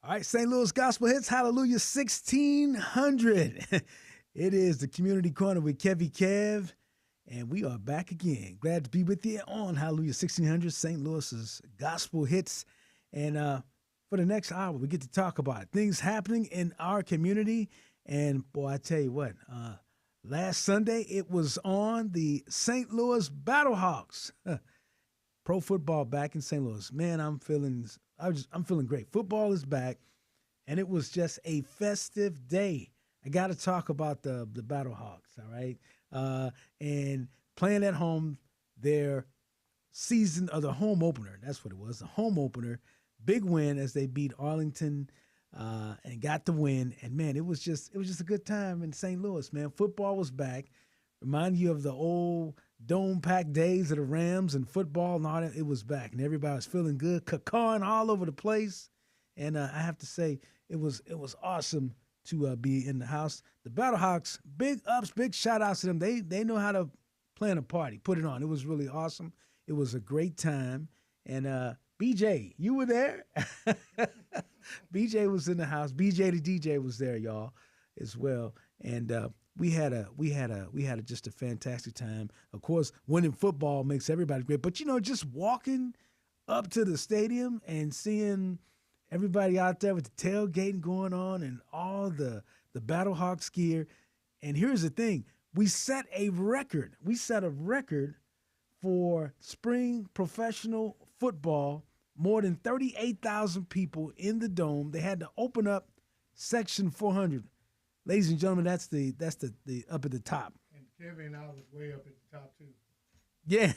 All right, St. Louis Gospel Hits, Hallelujah 1600. It is the Community Corner with KevyKev, and we are back again. Glad to be with you on Hallelujah 1600, St. Louis's Gospel Hits. And for the next hour, we get to talk about things happening in our community. And boy, I tell you what, last Sunday it was on the St. Louis Battlehawks. Pro football back in St. Louis. Man, I'm feeling great. Football is back, and it was just a festive day. I got to talk about the Battlehawks, all right? And playing at home, their season, or the home opener, that's what it was, the home opener, big win as they beat Arlington and got the win. And, man, it was just a good time in St. Louis, man. Football was back. Remind you of the old dome-packed days of the Rams and football and all that. It was back, and everybody was feeling good, cacawing all over the place. And I have to say, it was awesome to be in the house. The Battlehawks, big ups, big shout-outs to them. They know how to plan a party, put it on. It was really awesome. It was a great time. And BJ, you were there? BJ was in the house. BJ the DJ was there, y'all, as well. And we had just a fantastic time. Of course, winning football makes everybody great. But, just walking up to the stadium and seeing everybody out there with the tailgating going on and all the Battlehawks gear. And here's the thing. We set a record. We set a record for spring professional football. More than 38,000 people in the dome. They had to open up Section 400. Ladies and gentlemen, that's the up at the top. And Kevin and I was way up at the top too. Yeah,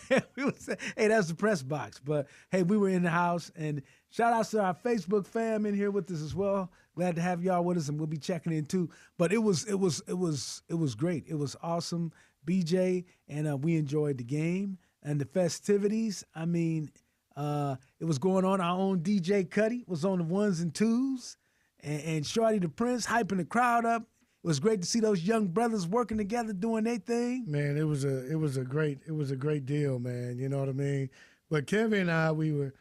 hey, that's the press box. But hey, we were in the house, and shout out to our Facebook fam in here with us as well. Glad to have y'all with us, and we'll be checking in too. But it was great. It was awesome, BJ, and we enjoyed the game and the festivities. I mean, it was going on. Our own DJ Cuddy was on the ones and twos, and Shorty the Prince hyping the crowd up. It was great to see those young brothers working together, doing their thing. Man, it was a great deal, man. You know what I mean? But Kevin and I, we were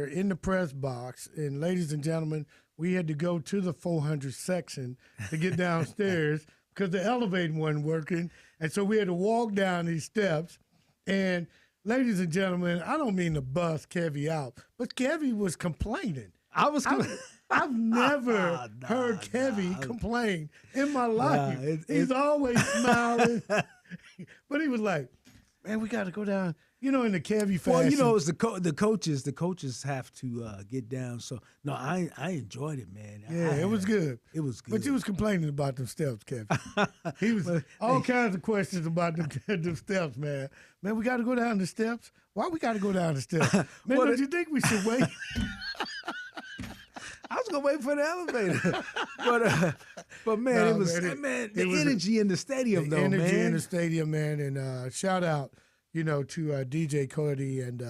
in the press box, and ladies and gentlemen, we had to go to the 400 section to get downstairs because the elevator wasn't working, and so we had to walk down these steps. And ladies and gentlemen, I don't mean to bust Kevy out, but Kevy was complaining. I've never heard Kevy complain in my life. He's always smiling. But he was like, man, we got to go down, in the Kevy fashion. Well, it's the coaches. The coaches have to get down. So, no, I enjoyed it, man. Yeah, it was good. It was good. But you was complaining about them steps, Kevin. He was all kinds of questions about them steps, man. Man, we got to go down the steps? Why we got to go down the steps? Man, don't you think we should wait? I was gonna wait for the elevator, but man, it was the energy in the stadium, though, man. The energy in the stadium, man, and shout out, to DJ Cuddy and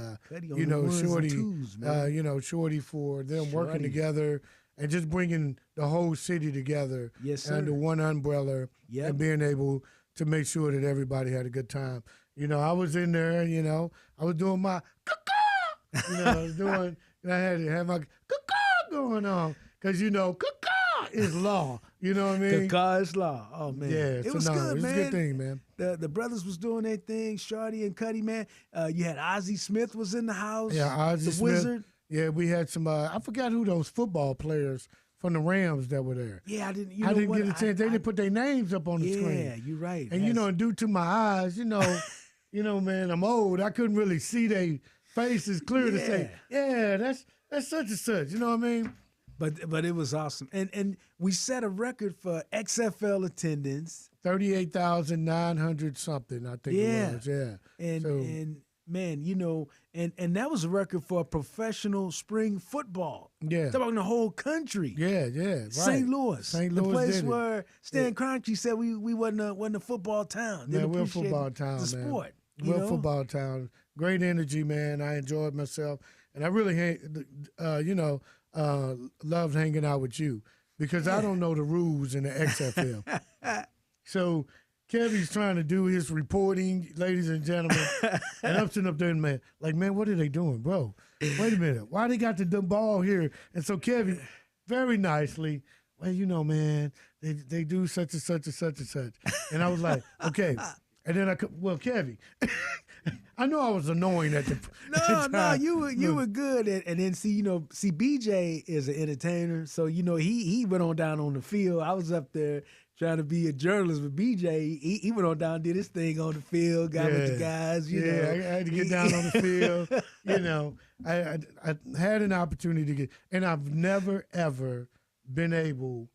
Shorty, Shorty for them working together and just bringing the whole city together under one umbrella and being able to make sure that everybody had a good time. I was in there, I was doing my I had to have my going on because caca is law. You know what I mean? Caca is law. Oh man, yeah, it was good, man. It was a good thing, man. The brothers was doing their thing. Shorty and Cuddy, man. You had Ozzie Smith was in the house. Yeah, Ozzie Smith. Wizard. Yeah, we had some. I forgot who those football players from the Rams that were there. Yeah, I didn't get a chance. They didn't put their names up on the screen. Yeah, you're right. And due to my eyes, man, I'm old. I couldn't really see their faces clear to say, yeah, that's such and such. You know what I mean? But it was awesome. And we set a record for XFL attendance. 38,900 something, I think it was. Yeah. And man, and that was a record for professional spring football. Yeah. Talking about the whole country. Yeah, right. St. Louis. St. Louis. The place where Stan Kroenke said we wasn't a football town. Yeah, we're a football town, the man. Sport. We're a football town. Great energy, man. I enjoyed myself. And I really loved hanging out with you because I don't know the rules in the XFL. So Kevy's trying to do his reporting, ladies and gentlemen, and I'm sitting up there, man, what are they doing, bro? Wait a minute. Why they got the ball here? And so Kevy, very nicely, well, man, they do such and such and such and such. And I was like, okay. And then well, Kevy, I know I was annoying at the No, time. you were good. And then see BJ is an entertainer, so he went on down on the field. I was up there trying to be a journalist with BJ. He went on down, did his thing on the field, got with the guys. I had to get down on the field. I had an opportunity to get, and I've never ever been able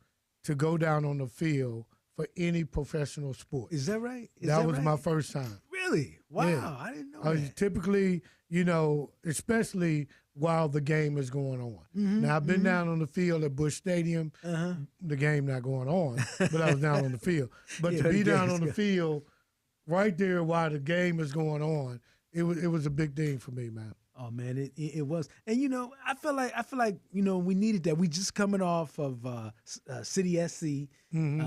to go down on the field for any professional sport. Is that right? That was my first time. Really? Wow, Yeah. I didn't know I was that. typically, especially while the game is going on. Mm-hmm, Now, I've been down on the field at Busch Stadium. The game not going on, but I was down on the field. But to be down on the field right there while the game is going on, it was a big thing for me, man. Oh man, it was, and I feel like we needed that. We just coming off of City SC, doing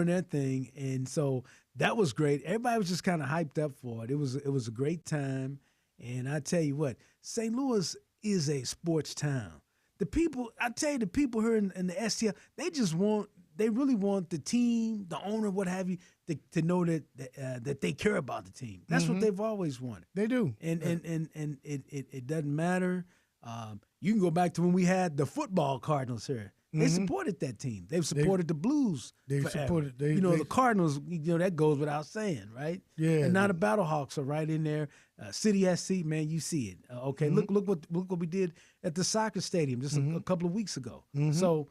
their thing, and so that was great. Everybody was just kind of hyped up for it. It was a great time, and I tell you what, St. Louis is a sports town. The people here in the STL, they really want the team, the owner, what have you, to know that they care about the team. That's what they've always wanted. They do. And it doesn't matter. You can go back to when we had the football Cardinals here. They supported that team. They've supported the Blues. They forever. supported. The Cardinals. That goes without saying, right? Yeah. And now the Battlehawks are right in there. City SC, man, you see it. Okay, look what we did at the soccer stadium just a couple of weeks ago. So,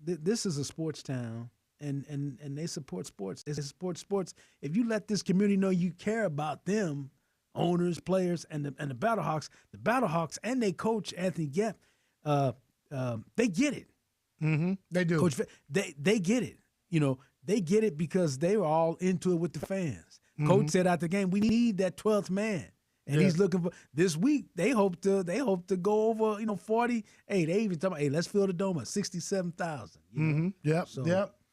this is a sports town, and they support sports. They support sports. If you let this community know you care about them, owners, players, and the Battlehawks, and they coach Anthony Gepp, they get it. They do. Coach, they get it. They get it because they were all into it with the fans. Coach said after the game, we need that 12th man. And he's looking for this week. They hope to go over 40. Hey, they even talking about, let's fill the dome at 67,000. Yep. So,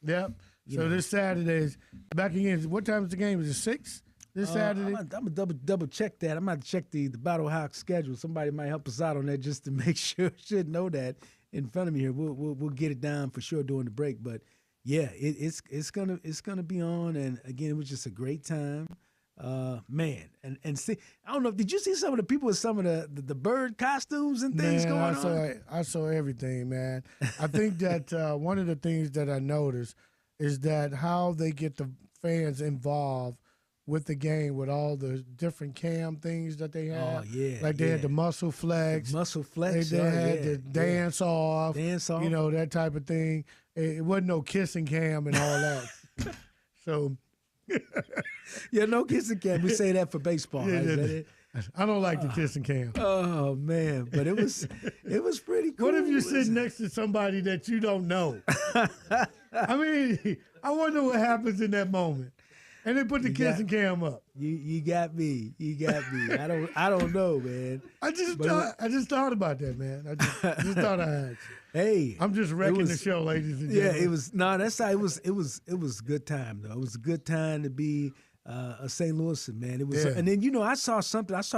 Yep. So this Saturday is back again. What time is the game? Is it 6 this Saturday? I'm gonna double check that. I'm gonna have to check the Battlehawks schedule. Somebody might help us out on that just to make sure. Should know that in front of me here. We'll get it down for sure during the break. But yeah, it's gonna be on. And again, it was just a great time. Man, and see, I don't know. Did you see some of the people with some of the bird costumes and things going on? I saw everything, man. I think that one of the things that I noticed is that how they get the fans involved with the game with all the different cam things that they have. Oh yeah, like they had the muscle flex. They had the dance off. That type of thing. It wasn't no kissing cam and all that. So. Yeah, no kissing cam. We say that for baseball. Right? Is that it? I don't like the kissing cam. Oh man, but it was pretty cool. What if you sit next to somebody that you don't know? I mean, I wonder what happens in that moment. And they put the kissing cam up. You got me. I don't know, man. I just thought about that, man. I just thought I had you. Hey, I'm just wrecking the show, ladies and gentlemen. Yeah, it was that's how it was a good time though. It was a good time to be a St. Louisan, man. It was and then I saw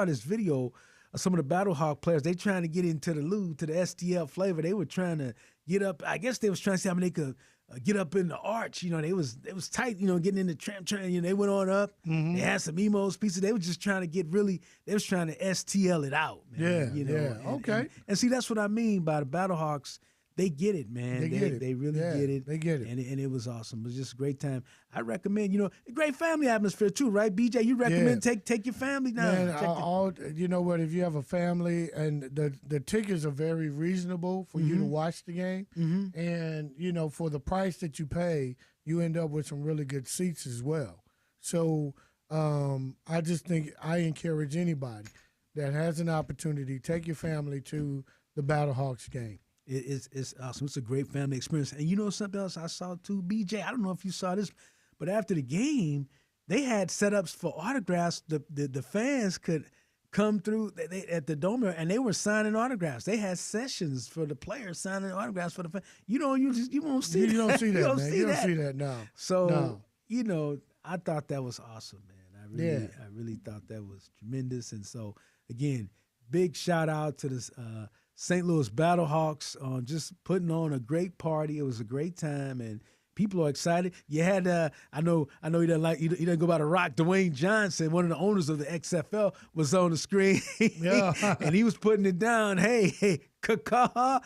this video of some of the Battlehawk players. They trying to get into the STL flavor. They were trying to get up. I guess they was trying to see how many they could get up in the arch. They was tight, getting in the tram train. They went on up. They had some emos pieces. They were just trying to they was trying to STL it out, man. Okay. And see, that's what I mean by the Battlehawks. They get it, man. They really get it. They get it. And it was awesome. It was just a great time. I recommend, a great family atmosphere too, right? BJ, you recommend take your family down. Man, you know what? If you have a family and the tickets are very reasonable for you to watch the game, and for the price that you pay, you end up with some really good seats as well. So I just think I encourage anybody that has an opportunity, take your family to the Battlehawks game. It's awesome. It's a great family experience. And something else I saw too, BJ, I don't know if you saw this, but after the game, they had setups for autographs. The fans could come through at the Dome, and they were signing autographs. They had sessions for the players signing autographs for the fans. You won't see that. You don't see that, man. You don't see that, no. So, I thought that was awesome, man. I really thought that was tremendous. And so, again, big shout out to this St. Louis Battlehawks just putting on a great party. It was a great time, and people are excited. You had, I know he doesn't like, he doesn't go by the Rock. Dwayne Johnson, one of the owners of the XFL, was on the screen, Yeah. and he was putting it down. Hey, caw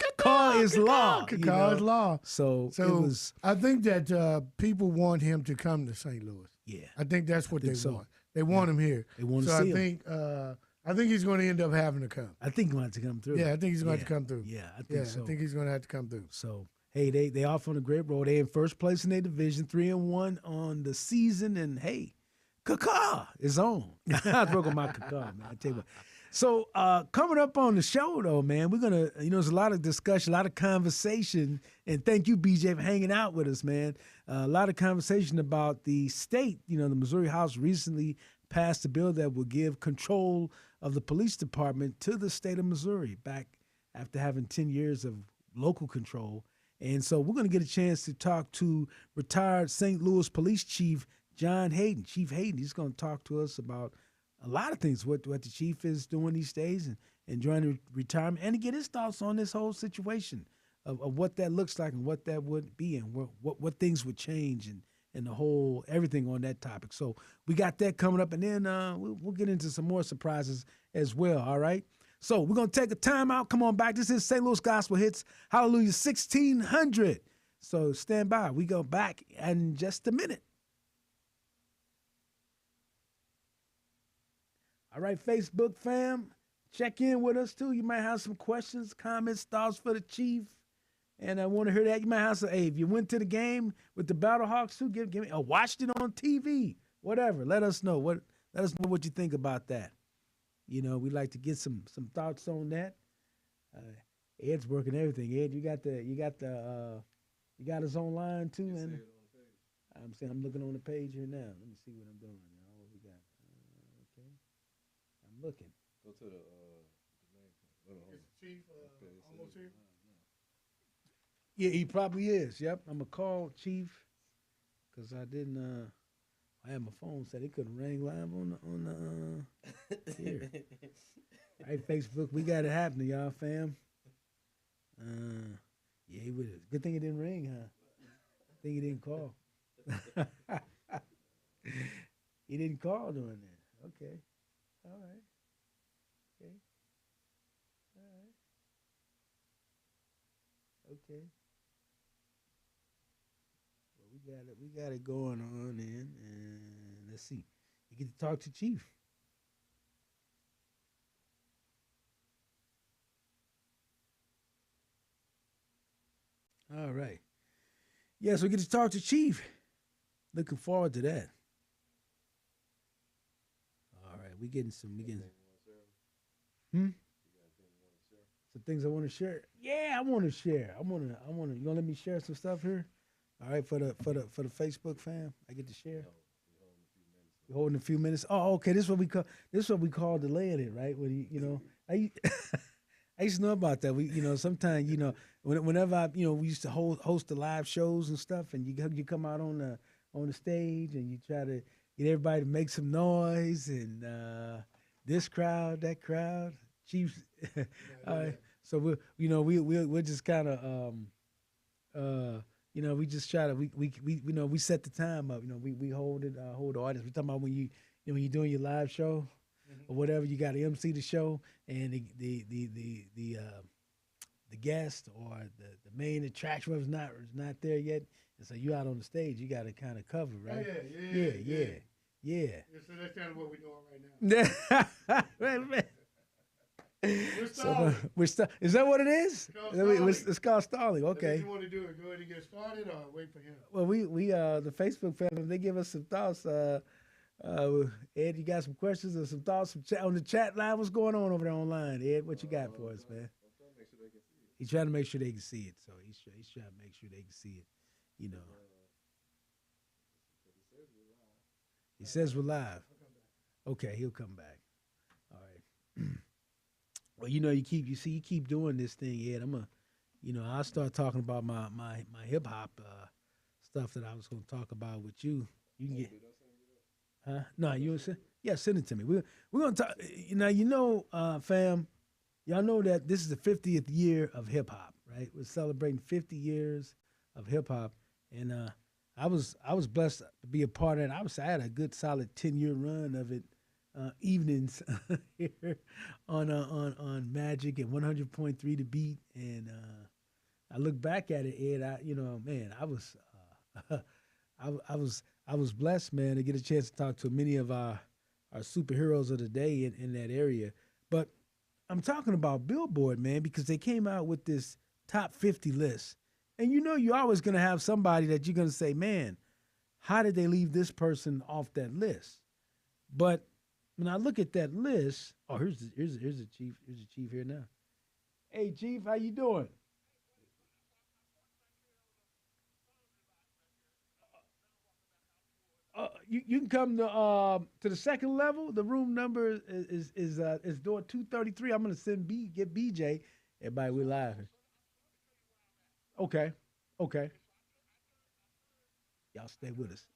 is law. Caw is law. So it was. I think that people want him to come to St. Louis. Yeah, I think that's what they so. want. They want him here. They want to so see him. I think he's going to end up having to come. I think he's going to have to come through. Yeah, I think he's going to have to come through. Yeah, I think so. I think he's going to have to come through. So, hey, they off on a great road. They in first place in their division, 3-1 on the season, and hey, caw is on. I broke on my caw, man. I tell you what. So, coming up on the show, though, man, we're gonna, there's a lot of discussion, a lot of conversation, and thank you, BJ, for hanging out with us, man. A lot of conversation about the state. The Missouri House recently passed a bill that will give control of the police department to the state of Missouri back after having 10 years of local control. And so we're going to get a chance to talk to retired St. Louis Police Chief John Hayden. Chief Hayden, he's going to talk to us about a lot of things, what the chief is doing these days and enjoying retirement, and to get his thoughts on this whole situation of what that looks like and what that would be and what things would change and the whole everything on that topic. So we got that coming up, and then we'll get into some more surprises as well, all right? So we're going to take a time out. Come on back. This is St. Louis Gospel Hits, Hallelujah 1600. So stand by. We go back in just a minute. All right, Facebook fam, check in with us too. You might have some questions, comments, thoughts for the chief. And I want to hear that. You might have some, hey, if you went to the game with the Battlehawks too, give me, or watched it on TV, whatever. Let us know. Let us know what you think about that. We'd like to get some thoughts on that. Ed's working everything. Ed, you got us online too, and I'm looking on the page here now. Let me see what I'm doing. What we got? Okay, I'm looking. Go to the main. Is the chief almost here? Yeah, he probably is. Yep, I'm gonna call Chief because I didn't. I had my phone set. It couldn't ring live on the here. All right, Facebook, we got it happening, y'all, fam. Yeah, he would. Good thing it didn't ring, huh? Think he didn't call. He didn't call during that. Okay. All right. Okay. All right. Okay. Well, we got it going on, and let's see. You get to talk to Chief. All right. Yes, we get to talk to Chief. Looking forward to that. All right, we getting. Some things I want to share. Yeah, I want to share. I want to. You gonna let me share some stuff here? All right, for the Facebook fam, I get to share. We're holding a few minutes. Oh, okay. This is what we call delaying it, right? When I used to know about that. We, sometimes, whenever we used to host the live shows and stuff, and you come out on the stage and you try to get everybody to make some noise and this crowd, that crowd, Chiefs. All right. So we're just kind of we just try to we set the time up. We hold the audience. We're talking about when you're doing your live show. Or whatever, you got to MC the show, and the guest or the main attraction is not there yet, and so you out on the stage, you got to kind of cover, right? Yeah. So that's kind of what we're doing right now. Is that what it is? It's called stalling. Okay. If you want to do it, go ahead and get started, or wait for him. Well, we the Facebook family, they give us some thoughts. Ed, you got some questions or some thoughts on the chat line? What's going on over there online, Ed? What you got for us, man? He's trying to make sure they can see it. So he's trying to make sure they can see it. He says we're live. Okay, he'll come back. All right. Well, you keep doing this thing, Ed. I'll start talking about my hip hop stuff that I was going to talk about with you. You can get. Huh? No, you send? Yeah, send it to me. We're gonna talk. Fam. Y'all know that this is the 50th year of hip hop, right? We're celebrating 50 years of hip hop, and I was blessed to be a part of it. I had a good solid 10-year run of it, evenings here on Magic and 100.3 The Beat, and I look back at it, Ed. Man, I was blessed, man, to get a chance to talk to many of our superheroes of the day in that area. But I'm talking about Billboard, man, because they came out with this top 50 list. And you know you're always gonna have somebody that you're gonna say, man, how did they leave this person off that list? But when I look at that list, oh, here's the chief. Here's the chief here now. Hey, chief, how you doing? You can come to the second level. The room number is door 233. I'm gonna get BJ. Everybody, we live. Okay, okay. Y'all stay with us.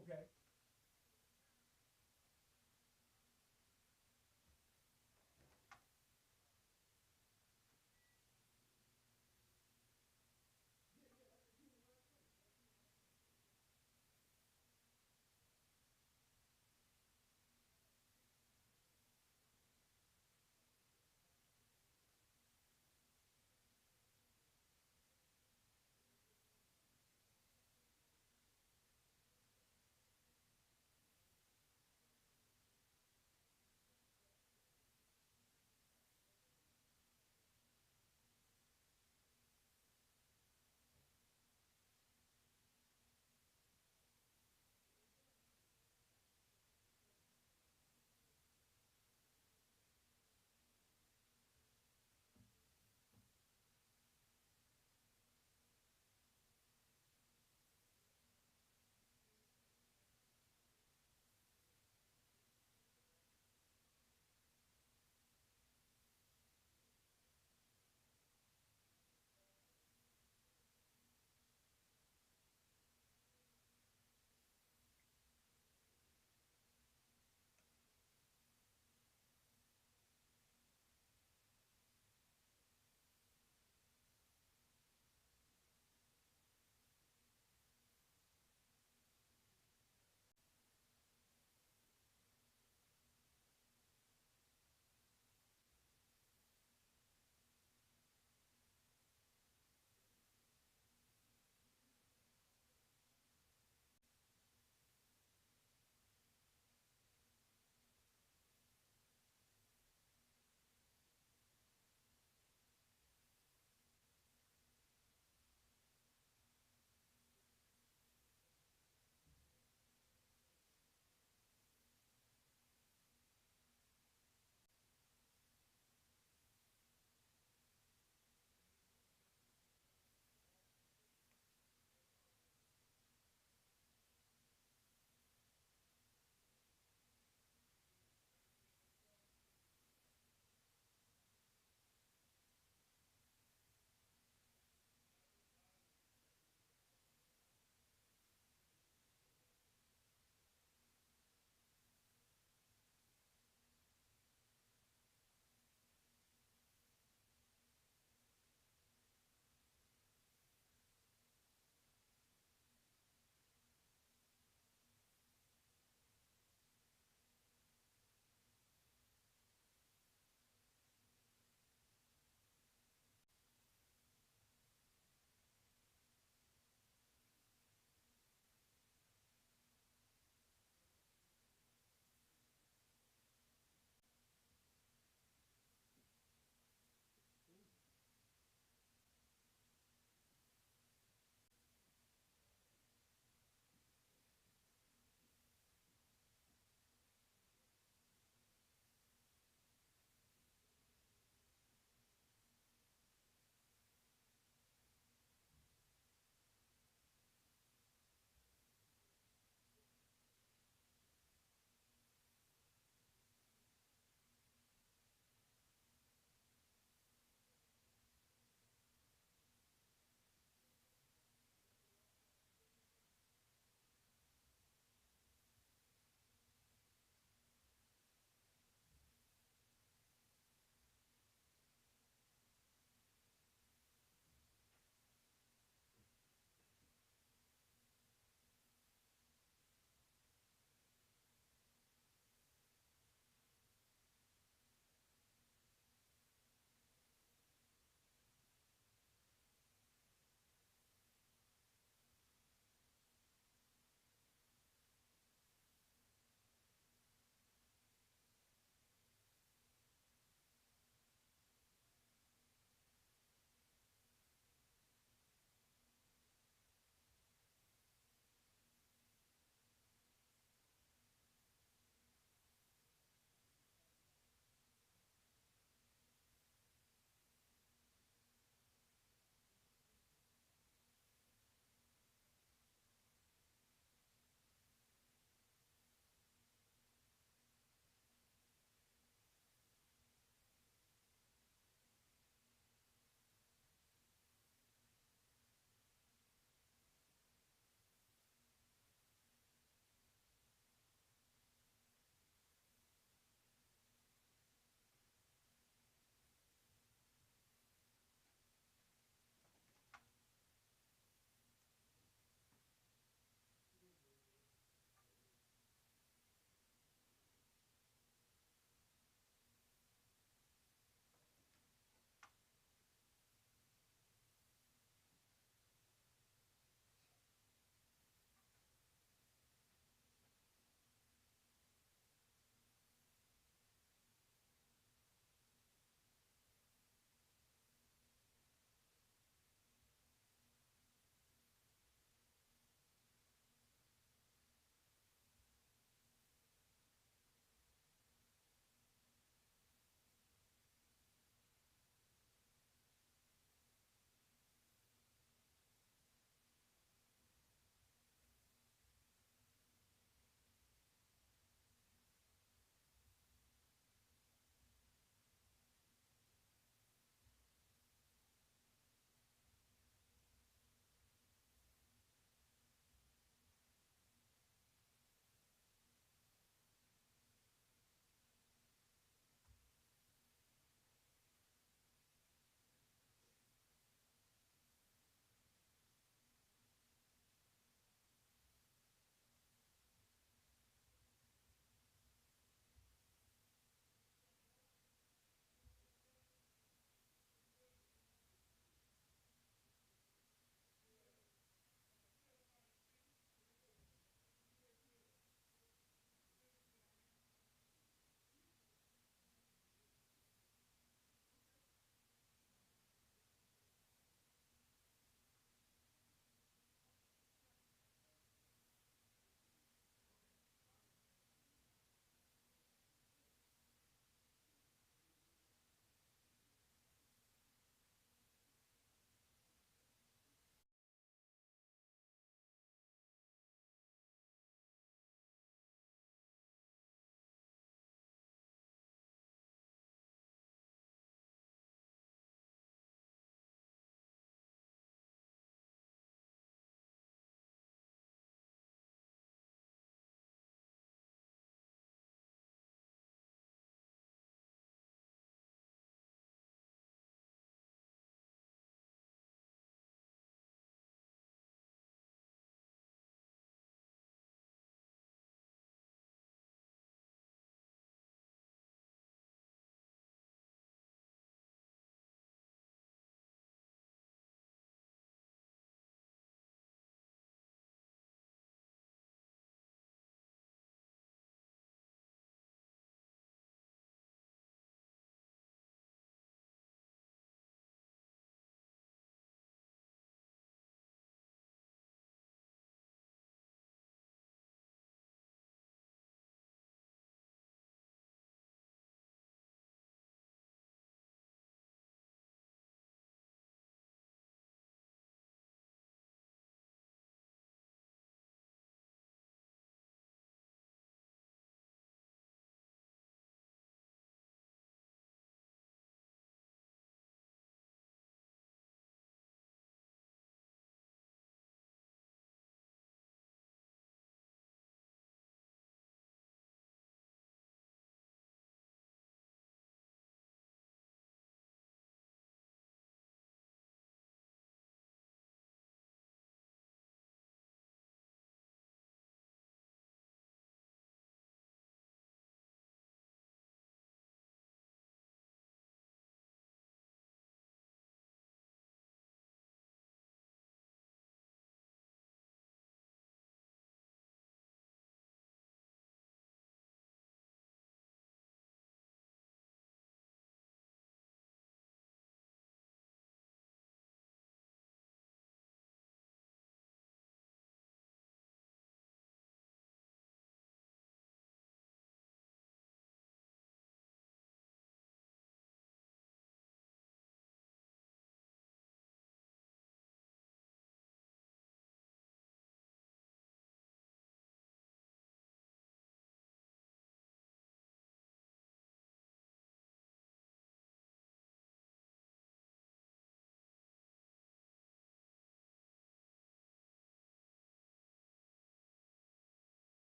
Okay.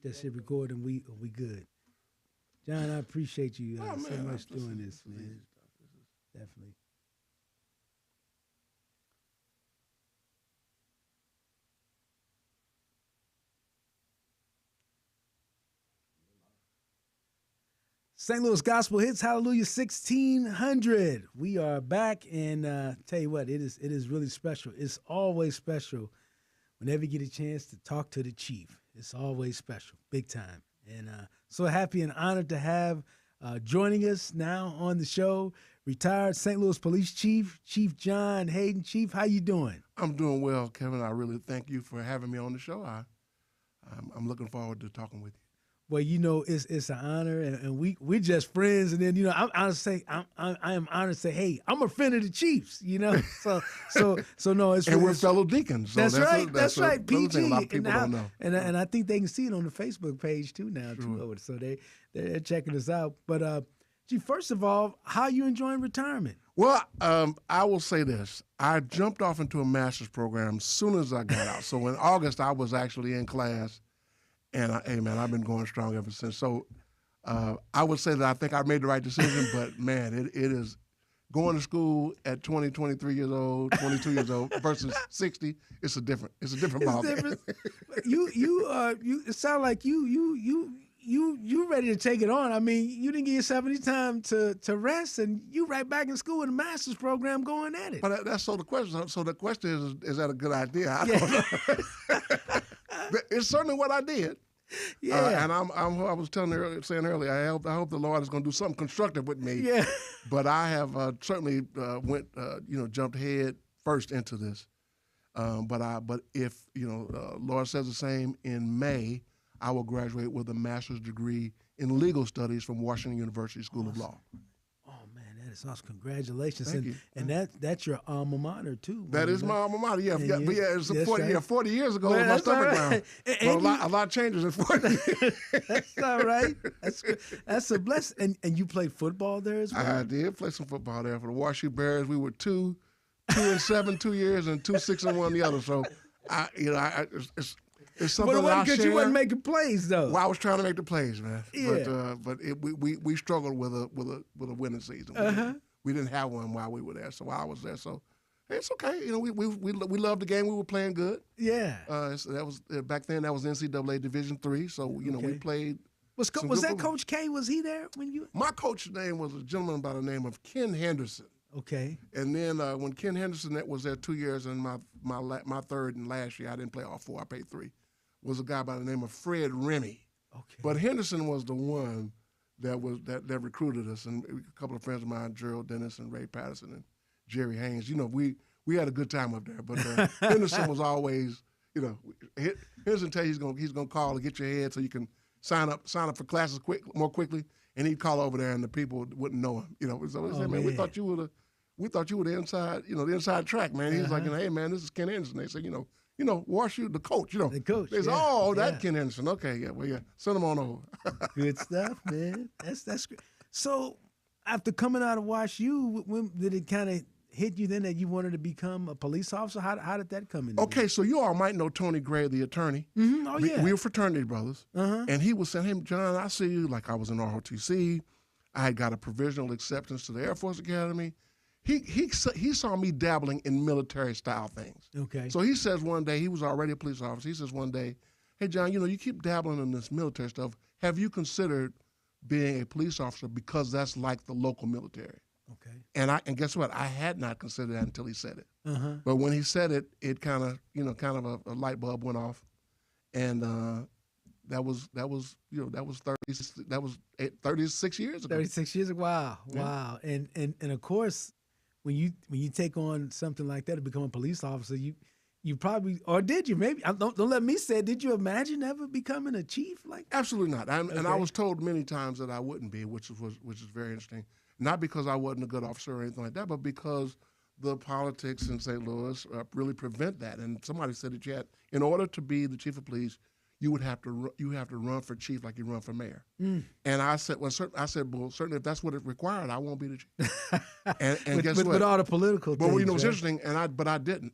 Just hit record and we good. John, I appreciate you so much doing this, man. Definitely. St. Louis Gospel Hits, Hallelujah 1600. We are back, and tell you what, it is really special. It's always special whenever you get a chance to talk to the chief. It's always special, big time. And so happy and honored to have joining us now on the show, retired St. Louis Police Chief, Chief John Hayden. Chief, how you doing? I'm doing well, Kevin. I really thank you for having me on the show. I'm looking forward to talking with you. Well, you know, it's an honor, and we're just friends. And then, you know, I am honored to say, hey, I'm a friend of the Chiefs. You know, so no, it's and we're fellow deacons. So that's right. That's right. PG. A lot of people don't know. And I think they can see it on the Facebook page too now. Sure. So they're checking us out. But gee, first of all, how are you enjoying retirement? Well, I will say this: I jumped off into a master's program as soon as I got out. So in August, I was actually in class. And, hey, man, I've been going strong ever since. So I would say that I think I made the right decision, but, man, it is going to school at 20, 23 years old, 22 years old versus 60. It's a different ballgame. You it sounds like you ready to take it on. I mean, you didn't give yourself any time to rest, and you right back in school in a master's program going at it. But that's so the question. So the question is that a good idea? I don't know. It's certainly what I did. Yeah. And I was saying earlier, I hope the Lord is going to do something constructive with me. Yeah. But I have certainly jumped head first into this. But if Lord says the same, in May, I will graduate with a master's degree in legal studies from Washington University School of Law. Oh man, that is awesome! Congratulations, Thank you. And that's your alma mater too. That is my alma mater. Yeah, And but yeah, it's 40, right. 40 years ago. Well, Was my stomach right. ground. Well, a lot changes in 40 years. That's all right. That's a blessing. And you played football there as well? I did play some football there for the WashU Bears. We were 2-7 2 years and 2-6-1 the other. So it's something but it that I wasn't because you wasn't making plays though. Well, I was trying to make the plays, man. Yeah. But we struggled with a winning season. We didn't have one while we were there. So while I was there, so it's okay. You know, we loved the game. We were playing good. Yeah. So that was back then. That was NCAA Division III. So we played. Was that football. Coach K? Was he there when you? My coach's name was a gentleman by the name of Ken Henderson. Okay. And then when Ken Henderson was there 2 years, and my third and last year, I didn't play all four. I played 3. Was a guy by the name of Fred Remy. Okay. But Henderson was the one that recruited us, and a couple of friends of mine, Gerald Dennis and Ray Patterson and Jerry Haynes. You know, we had a good time up there. But Henderson was always, Henderson tell you he's gonna call to get your head so you can sign up for classes more quickly, and he'd call over there and the people wouldn't know him. So they said, man, we thought you were the inside, the inside track, man. He was like, hey man, this is Ken Henderson. They said, WashU, the coach, The coach. They said, that Ken Henderson. Okay, yeah, send him on over. Good stuff, man. That's great. So after coming out of WashU, when did it kind of hit you then that you wanted to become a police officer? How did that come in? Okay, so you all might know Tony Gray, the attorney. Mm-hmm. Oh, yeah. We were fraternity brothers. Uh-huh. And he was saying, hey, John, I see you. Like I was in ROTC. I had got a provisional acceptance to the Air Force Academy. He saw me dabbling in military-style things. Okay. So he says one day, he was already a police officer, he says one day, hey, John, you keep dabbling in this military stuff. Have you considered being a police officer because that's like the local military? Okay. And guess what? I had not considered that until he said it. Uh-huh. But when he said it, it kind of a light bulb went off, and that was 36 years ago. 36 years ago. Wow. Yeah. Wow. And of course, when you take on something like that to become a police officer, you probably, or did you maybe, don't let me say it, did you imagine ever becoming a chief like that? Absolutely not. And I Okay. was told many times that I wouldn't be, which is very interesting. Not because I wasn't a good officer or anything like that, but because the politics in St. Louis really prevent that. And somebody said that in order to be the chief of police, you have to run for chief like you run for mayor. Mm. And I said, well, certainly if that's what it required, I won't be the chief. and guess what? With all the political But things, what's right? interesting, but I didn't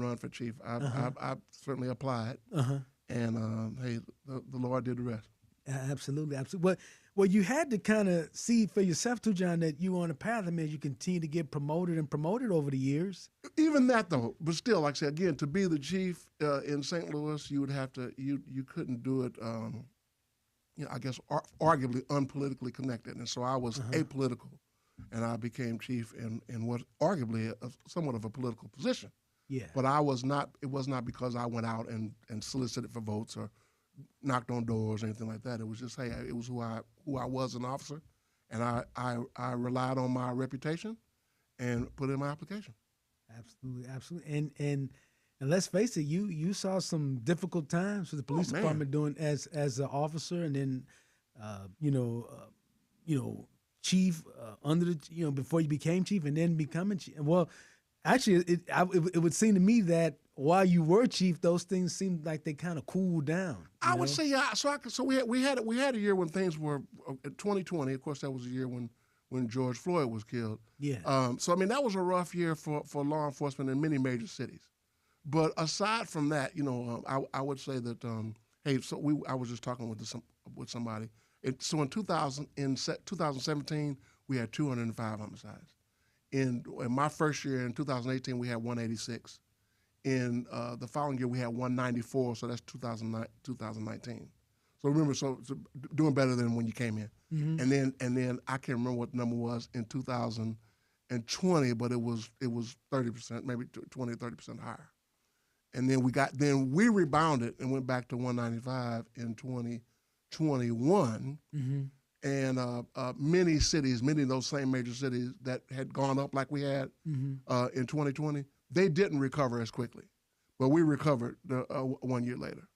run for chief. I certainly applied. Uh-huh. and hey, the Lord did the rest. Absolutely, absolutely. Well, you had to kind of see for yourself too, John, that you were on a path. I mean, as you continue to get promoted over the years. Even that though, but still, like I said again, to be the chief in St. Louis, you would have to you couldn't do it. I guess arguably unpolitically connected, and so I was apolitical, and I became chief in what arguably somewhat of a political position. Yeah. But I was not. It was not because I went out and solicited for votes or knocked on doors or anything like that. It was just, hey, it was who I was, an officer, and I relied on my reputation and put in my application. Absolutely, absolutely. And let's face it, you saw some difficult times for the police department doing as an officer, and then chief under the before you became chief, and then becoming chief. Well, actually, it would seem to me that while you were chief, those things seemed like they kind of cooled down. I would say, yeah. So we had a year when things were 2020. Of course, that was a year when George Floyd was killed. Yeah. So I mean, that was a rough year for law enforcement in many major cities. But aside from that, I would say that hey, so I was just talking with somebody. So in 2017, we had 205 homicides. In my first year in 2018, we had 186. In the following year, we had 194. So that's 2019. So remember, so doing better than when you came in. Mm-hmm. And then I can't remember what the number was in 2020, but it was 30%, maybe 20 or 30% higher. And then we rebounded and went back to 195 in 2021. Mm-hmm. And many of those same major cities that had gone up like we had in 2020, they didn't recover as quickly, but we recovered 1 year later.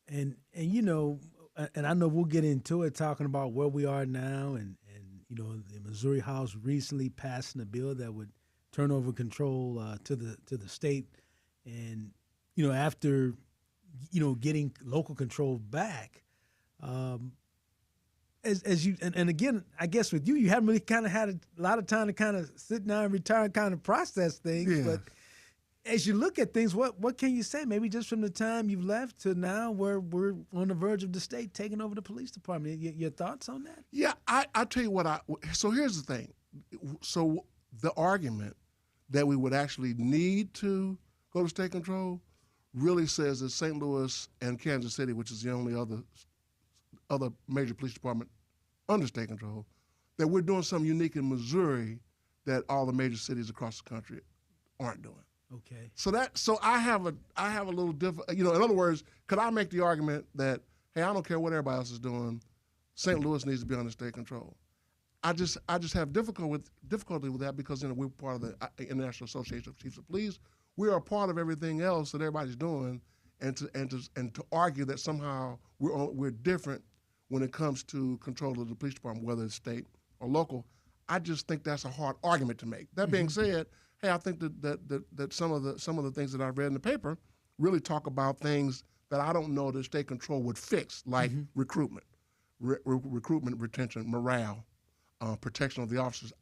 And and I know we'll get into it, talking about where we are now, and the Missouri House recently passing a bill that would turn over control to the state, and after getting local control back. As you and again, I guess with you haven't really kind of had a lot of time to kind of sit down and retire and kind of process things. Yeah. But as you look at things, what can you say? Maybe just from the time you've left to now, where we're on the verge of the state taking over the police department. Your thoughts on that? Yeah, I tell you what. So here's the thing. So the argument that we would actually need to go to state control really says that St. Louis and Kansas City, which is the only other major police department under state control, that we're doing something unique in Missouri that all the major cities across the country aren't doing. Okay. So I have a little different. In other words, could I make the argument that, hey, I don't care what everybody else is doing, St. Louis needs to be under state control. I just have difficulty with that because we're part of the International Association of Chiefs of Police. We are a part of everything else that everybody's doing, and to argue that somehow we're different when it comes to control of the police department, whether it's state or local, I just think that's a hard argument to make. That being said, hey, I think that some of the things that I've read in the paper really talk about things that I don't know that state control would fix, like recruitment, retention, morale, protection of the officers.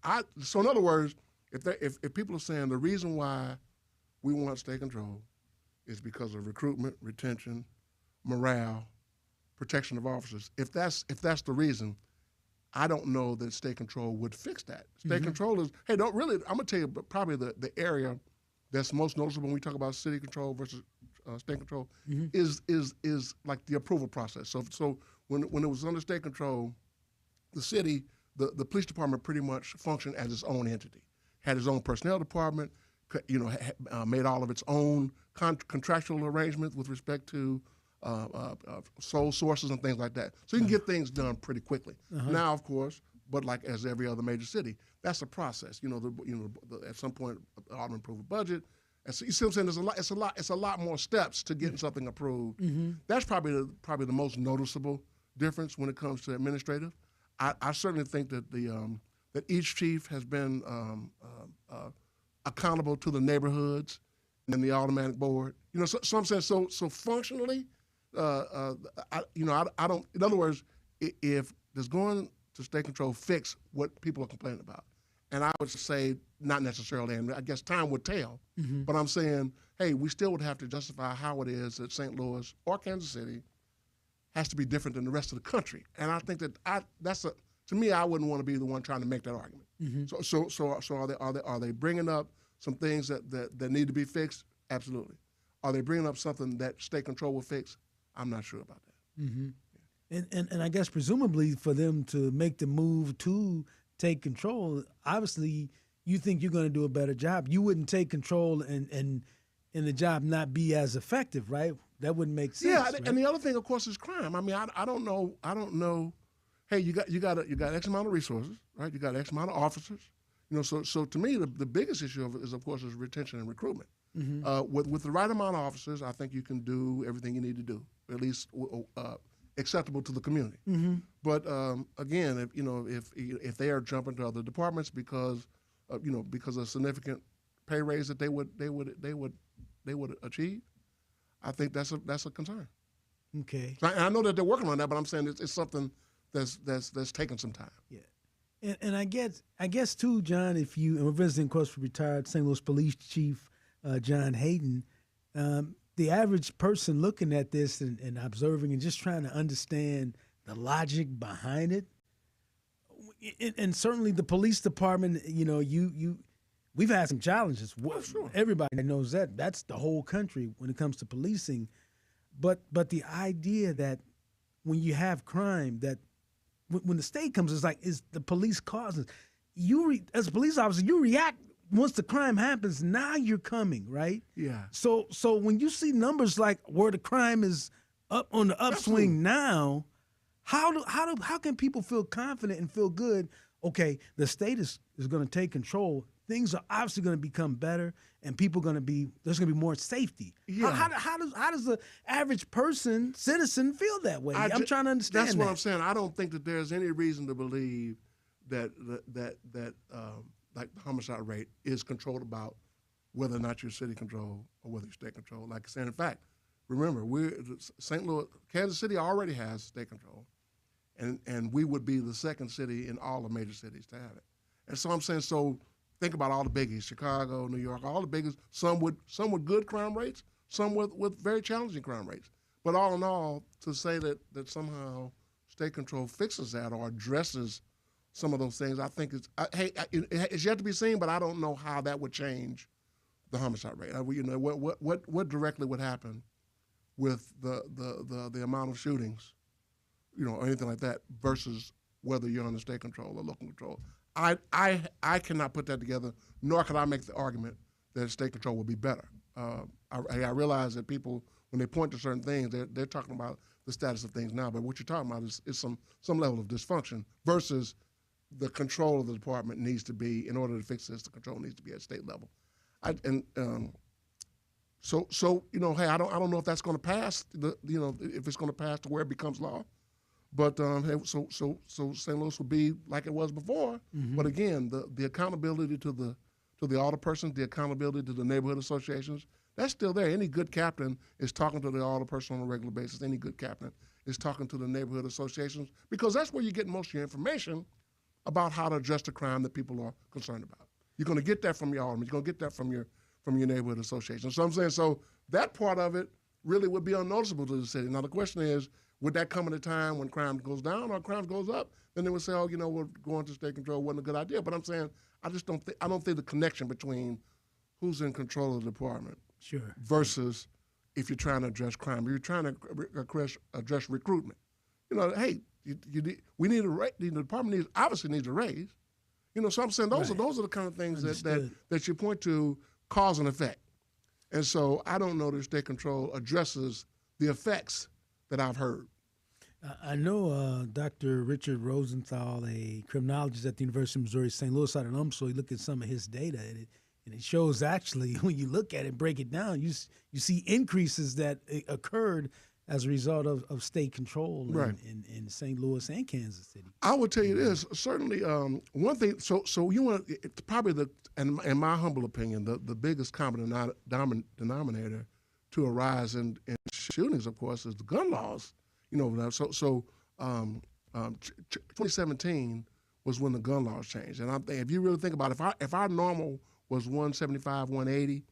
So in other words, if people are saying the reason why we want state control is because of recruitment, retention, morale, protection of officers. If that's the reason, I don't know that state control would fix that. State control is, hey, I'm gonna tell you probably the area that's most noticeable when we talk about city control versus state control is like the approval process. So when it was under state control, the city, the police department pretty much functioned as its own entity, had its own personnel department, made all of its own contractual arrangements with respect to sole sources and things like that. So you can get things done pretty quickly. Now, of course, but like as every other major city, that's a process. At some point, the Alderman approved a budget. And so you see what I'm saying? It's a lot more steps to getting something approved. That's probably the most noticeable difference when it comes to administrative. I certainly think that that each chief has been accountable to the neighborhoods and the automatic board. So I'm saying so functionally. I don't. In other words, if there's going to state control fix what people are complaining about, and I would say not necessarily, and I guess time would tell. But I'm saying, hey, we still would have to justify how it is that St. Louis or Kansas City has to be different than the rest of the country. And I think that to me, I wouldn't want to be the one trying to make that argument. So are they bringing up some things that need to be fixed? Absolutely. Are they bringing up something that state control will fix? I'm not sure about that. And I guess presumably for them to make the move to take control, obviously you think you're going to do a better job. You wouldn't take control and the job not be as effective, right? That wouldn't make sense. Yeah, right? and the other thing, of course, is crime. I mean, I don't know. Hey, you got X amount of resources, right? You got X amount of officers. So to me, the biggest issue of course, is retention and recruitment. With the right amount of officers, I think you can do everything you need to do, at least acceptable to the community. But again, if they are jumping to other departments because of significant pay raise that they would achieve, I think that's a concern. Okay. I know that they're working on that, but I'm saying it's something that's taking some time. Yeah. And I guess too, John, and we're visiting, of course, for retired St. Louis Police Chief John Hayden, the average person looking at this and observing and just trying to understand the logic behind it, and certainly the police department, we've had some challenges. Oh, sure. Everybody knows that. That's the whole country when it comes to policing. But the idea that when you have crime, that when the state comes, it's like, is the police causing? As a police officer, you react once the crime happens. Now you're coming, right? Yeah. So when you see numbers like where the crime is up on the upswing now, how can people feel confident and feel good? Okay, the state is going to take control. Things are obviously going to become better, and there's going to be more safety. Yeah. How does the average citizen feel that way? I'm trying to understand. That's what I'm saying. I don't think that there's any reason to believe that like the homicide rate is controlled about whether or not you're city control or whether you're state control. Like I said, in fact, remember, St. Louis, Kansas City already has state control, and we would be the second city in all the major cities to have it. And so I'm saying, think about all the biggies: Chicago, New York, all the biggies. Some with good crime rates, some with very challenging crime rates. But all in all, to say that somehow state control fixes that or addresses some of those things, I think it's yet to be seen. But I don't know how that would change the homicide rate. What directly would happen with the amount of shootings, or anything like that, versus whether you're under state control or local control. I cannot put that together, nor can I make the argument that state control will be better. I realize that people, when they point to certain things, they're talking about the status of things now, but what you're talking about is some level of dysfunction versus the control of the department needs to be, in order to fix this, the control needs to be at state level. So hey, I don't know if that's going to pass. If it's going to pass to where it becomes law. But so St. Louis will be like it was before. But again, the accountability to the alderpersons, the accountability to the neighborhood associations, that's still there. Any good captain is talking to the alderperson on a regular basis. Any good captain is talking to the neighborhood associations, because that's where you get most of your information about how to address the crime that people are concerned about. You're going to get that from your alderman. You're going to get that from your neighborhood association. So I'm saying, that part of it really would be unnoticeable to the city. Now the question is, would that come at a time when crime goes down or crime goes up? Then they would say, we're going to state control wasn't a good idea. But I'm saying, I don't think the connection between who's in control of the department versus if you're trying to address crime, if you're trying to address recruitment. Hey, the department obviously needs a raise. So I'm saying those are the kind of things that you point to, cause and effect. And so I don't know that state control addresses the effects that I've heard. I know Dr. Richard Rosenthal, a criminologist at the University of Missouri St. Louis out in so he looked at some of his data, and it shows actually, when you look at it, break it down, you see increases that occurred as a result of state control in St. Louis and Kansas City. I would tell you this, certainly one thing, so you want to, probably in my humble opinion, the biggest common denominator to a rise in shootings, of course, is the gun laws. 2017 was when the gun laws changed, and I'm thinking, if you really think about it, if our normal was 175, 180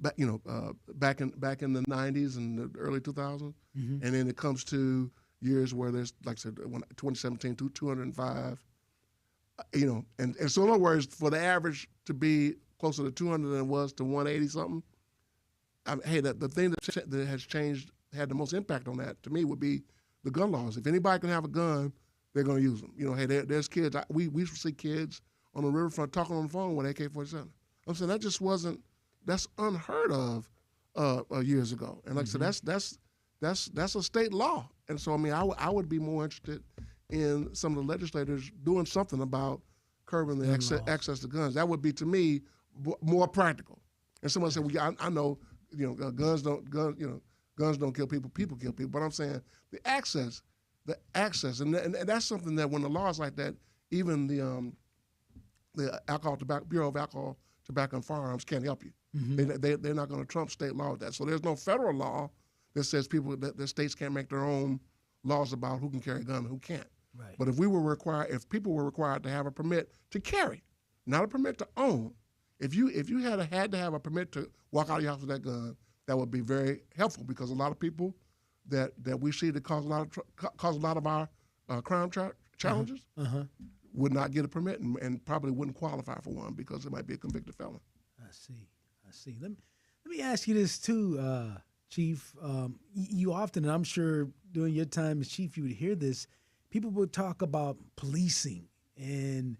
back in the 90s and the early 2000s, Mhm. and then it comes to years where there's, like I said, 2017 to 205. And so in other words, for the average to be closer to 200 than it was to 180 something, the thing that has changed, had the most impact on that to me would be the gun laws. If anybody can have a gun, they're going to use them. There's kids. We used to see kids on the riverfront talking on the phone with AK-47. I'm saying that's unheard of years ago. And like I said, that's a state law. And so I would be more interested in some of the legislators doing something about curbing the access to guns. That would be, to me, more practical. And someone said, "Well, I know, guns don't kill people. People kill people." But I'm saying the access, and that's something that when the law is like that, even the Bureau of Alcohol, Tobacco, and Firearms can't help you. Mhm. They're not going to trump state law with that. So there's no federal law that says that states can't make their own laws about who can carry a gun and who can't. Right. But if people were required to have a permit to carry, not a permit to own, if you had to have a permit to walk out of your house with that gun, that would be very helpful, because a lot of people that we see that cause a lot of our crime challenges would not get a permit and probably wouldn't qualify for one because it might be a convicted felon. I see. Let me ask you this too, Chief. You often, and I'm sure during your time as chief, you would hear this. People would talk about policing, and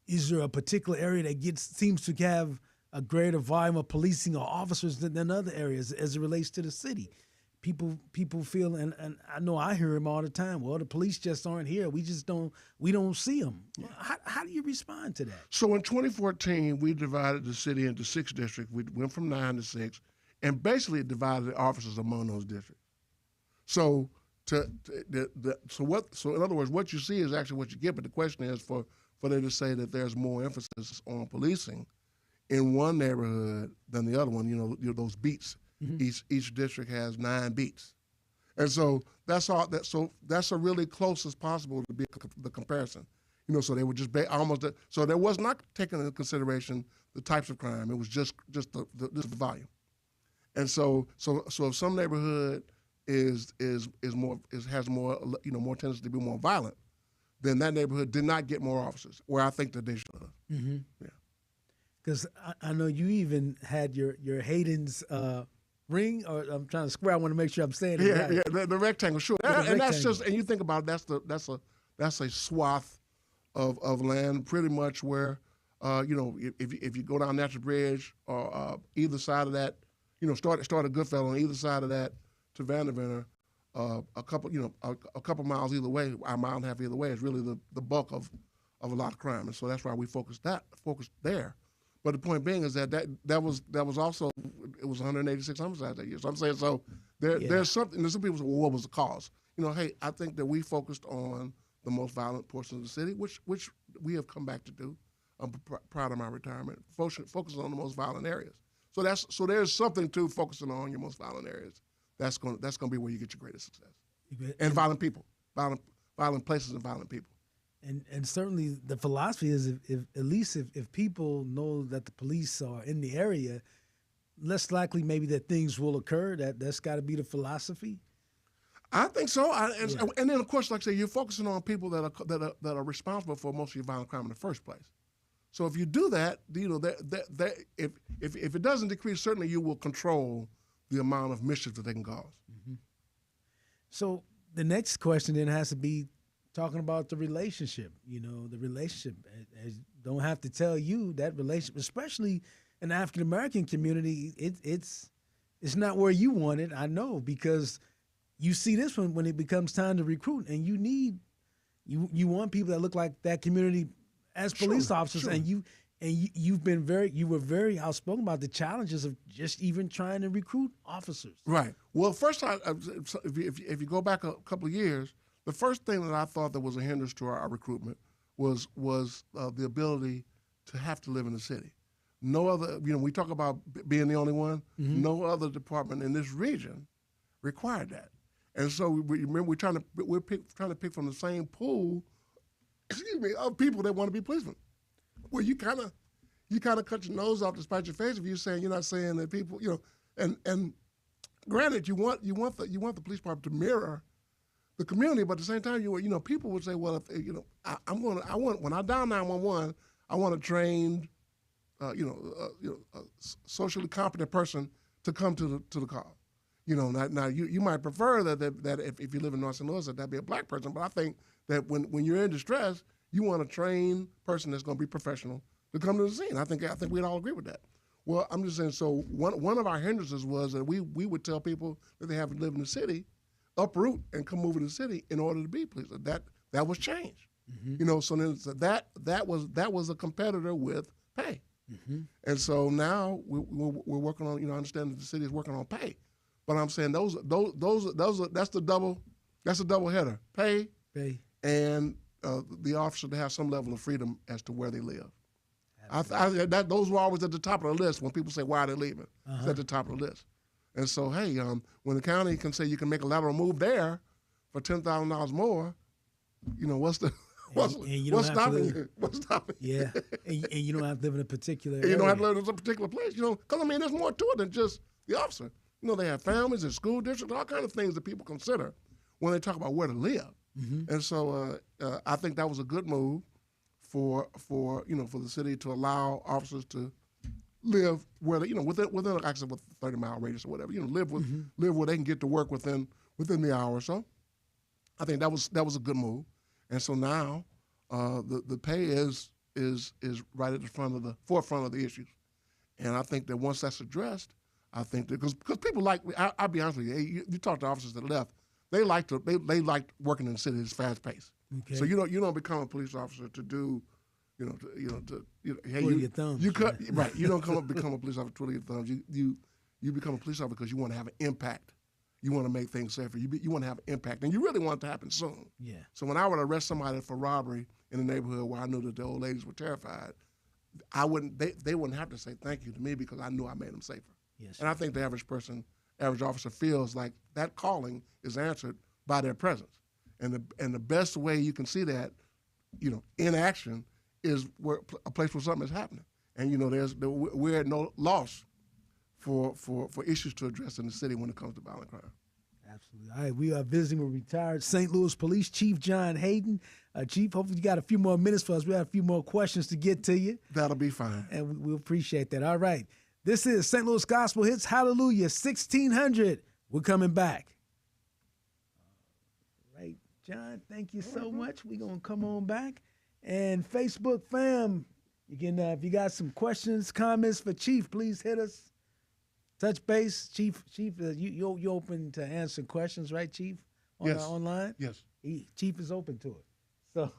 is there a particular area that seems to have a greater volume of policing or officers than other areas as it relates to the city? People feel, and I know I hear them all the time. Well, the police just aren't here. We don't see them. Yeah. How do you respond to that? So in 2014, we divided the city into 6 districts. We went from 9 to 6, and basically divided the officers among those districts. So in other words, what you see is actually what you get. But the question is for them to say that there's more emphasis on policing in one neighborhood than the other one. Those beats. Mm-hmm. Each district has 9 beats, and so that's all. So that's a really close as possible to be the comparison. So they would just so there was not taken into consideration the types of crime. It was just the volume, and so if some neighborhood has more more tendency to be more violent, then that neighborhood did not get more officers, where I think that they should have. Mm-hmm. Yeah, because I know you even had your Hayden's. Ring, or I'm trying to square. I want to make sure I'm saying it right. Yeah, the rectangle, sure. And that's just, and you think about it, that's a swath of land, pretty much where, if you go down Natural Bridge or either side of that, start at Goodfellow on either side of that to Vanderbilt, a couple miles either way, a mile and a half either way is really the bulk of a lot of crime, and so that's why we focused there. But the point being is that was also, it was 186 homicides that year. So I'm saying, there's something. There's some people say, well, what was the cause? Hey, I think that we focused on the most violent portion of the city, which we have come back to do. I'm proud of my retirement. Focusing on the most violent areas. So there's something to focusing on your most violent areas. That's going to be where you get your greatest success. And violent people, violent places and violent people. And certainly the philosophy is if people know that the police are in the area, less likely maybe that things will occur. That's got to be the philosophy. I think so. And then of course, like I say, you're focusing on people that are responsible for most of your violent crime in the first place. So if you do that, if it doesn't decrease, certainly you will control the amount of mischief that they can cause. Mm-hmm. So the next question then has to be talking about the relationship. The relationship. I don't have to tell you that relationship, especially in the African American community, it's not where you want it. I know, because you see this one when it becomes time to recruit, and you want people that look like that community as police officers, sure. and you were very outspoken about the challenges of just even trying to recruit officers. Right. Well, first, if you go back a couple of years, the first thing that I thought that was a hindrance to our recruitment was the ability to have to live in the city. No other, we talk about being the only one. Mm-hmm. No other department in this region required that, and so we're trying to pick from the same pool, of people that want to be policemen. Well, you kind of you kind of cut your nose off to spite your face if you're saying you're not saying that people, and granted, you want the police department to mirror the community, but at the same time, people would say, well, if when I dial 911, I want a trained, a socially competent person to come to the call. Now you might prefer that if you live in North St. Louis, that be a black person, but I think that when you're in distress, you want a trained person that's going to be professional to come to the scene. I think we'd all agree with that. Well, I'm just saying, so one of our hindrances was that we would tell people that they have to live in the city, uproot and come over to the city in order to be police. That was changed. Mm-hmm. So then that was a competitor with pay. Mm-hmm. And so now we're working on, I understand that the city is working on pay. But I'm saying that's the double header. Pay. And the officer to have some level of freedom as to where they live. Those were always at the top of the list when people say, why are they leaving? It's at the top of the list. And so, hey, when the county can say you can make a lateral move there for $10,000 more, what's stopping you? What's stopping you? Yeah, and you don't have to live in a particular area. You don't have to live in a particular place, because, there's more to it than just the officer. They have families and school districts, all kinds of things that people consider when they talk about where to live. Mm-hmm. And so I think that was a good move for the city to allow officers to live where they, within like I said, with 30-mile radius or whatever, live where they can get to work within the hour or so. I think that was a good move. And so now the pay is right at the forefront of the issues. And I think that once that's addressed, I think that because people I'll be honest with you, you talk to officers that left, they liked working in the city. It's fast paced. Okay. So you don't become a police officer to do, hey, twiddle your thumbs. You cut right. You don't become a police officer to twiddle your thumbs. You become a police officer because you want to have an impact. You want to make things safer. You want to have an impact, and you really want it to happen soon. Yeah. So when I would arrest somebody for robbery in a neighborhood where I knew that the old ladies were terrified, they wouldn't have to say thank you to me because I knew I made them safer. Yes. And I think the average officer feels like that calling is answered by their presence. And the best way you can see that, in action is a place where something is happening. And we're at no loss for issues to address in the city when it comes to violent crime. Absolutely. All right, we are visiting with retired St. Louis Police Chief John Hayden. Chief, hopefully you got a few more minutes for us. We have a few more questions to get to you. That'll be fine. And we appreciate that. All right. This is St. Louis Gospel Hits, Hallelujah, 1600. We're coming back. All right, John, thank you so much. We're going to come on back. And Facebook fam, you can, if you got some questions, comments for Chief, please hit us. Touch base. Chief, you open to answering questions, right, Chief? Yes. Online? Yes. Chief is open to it. So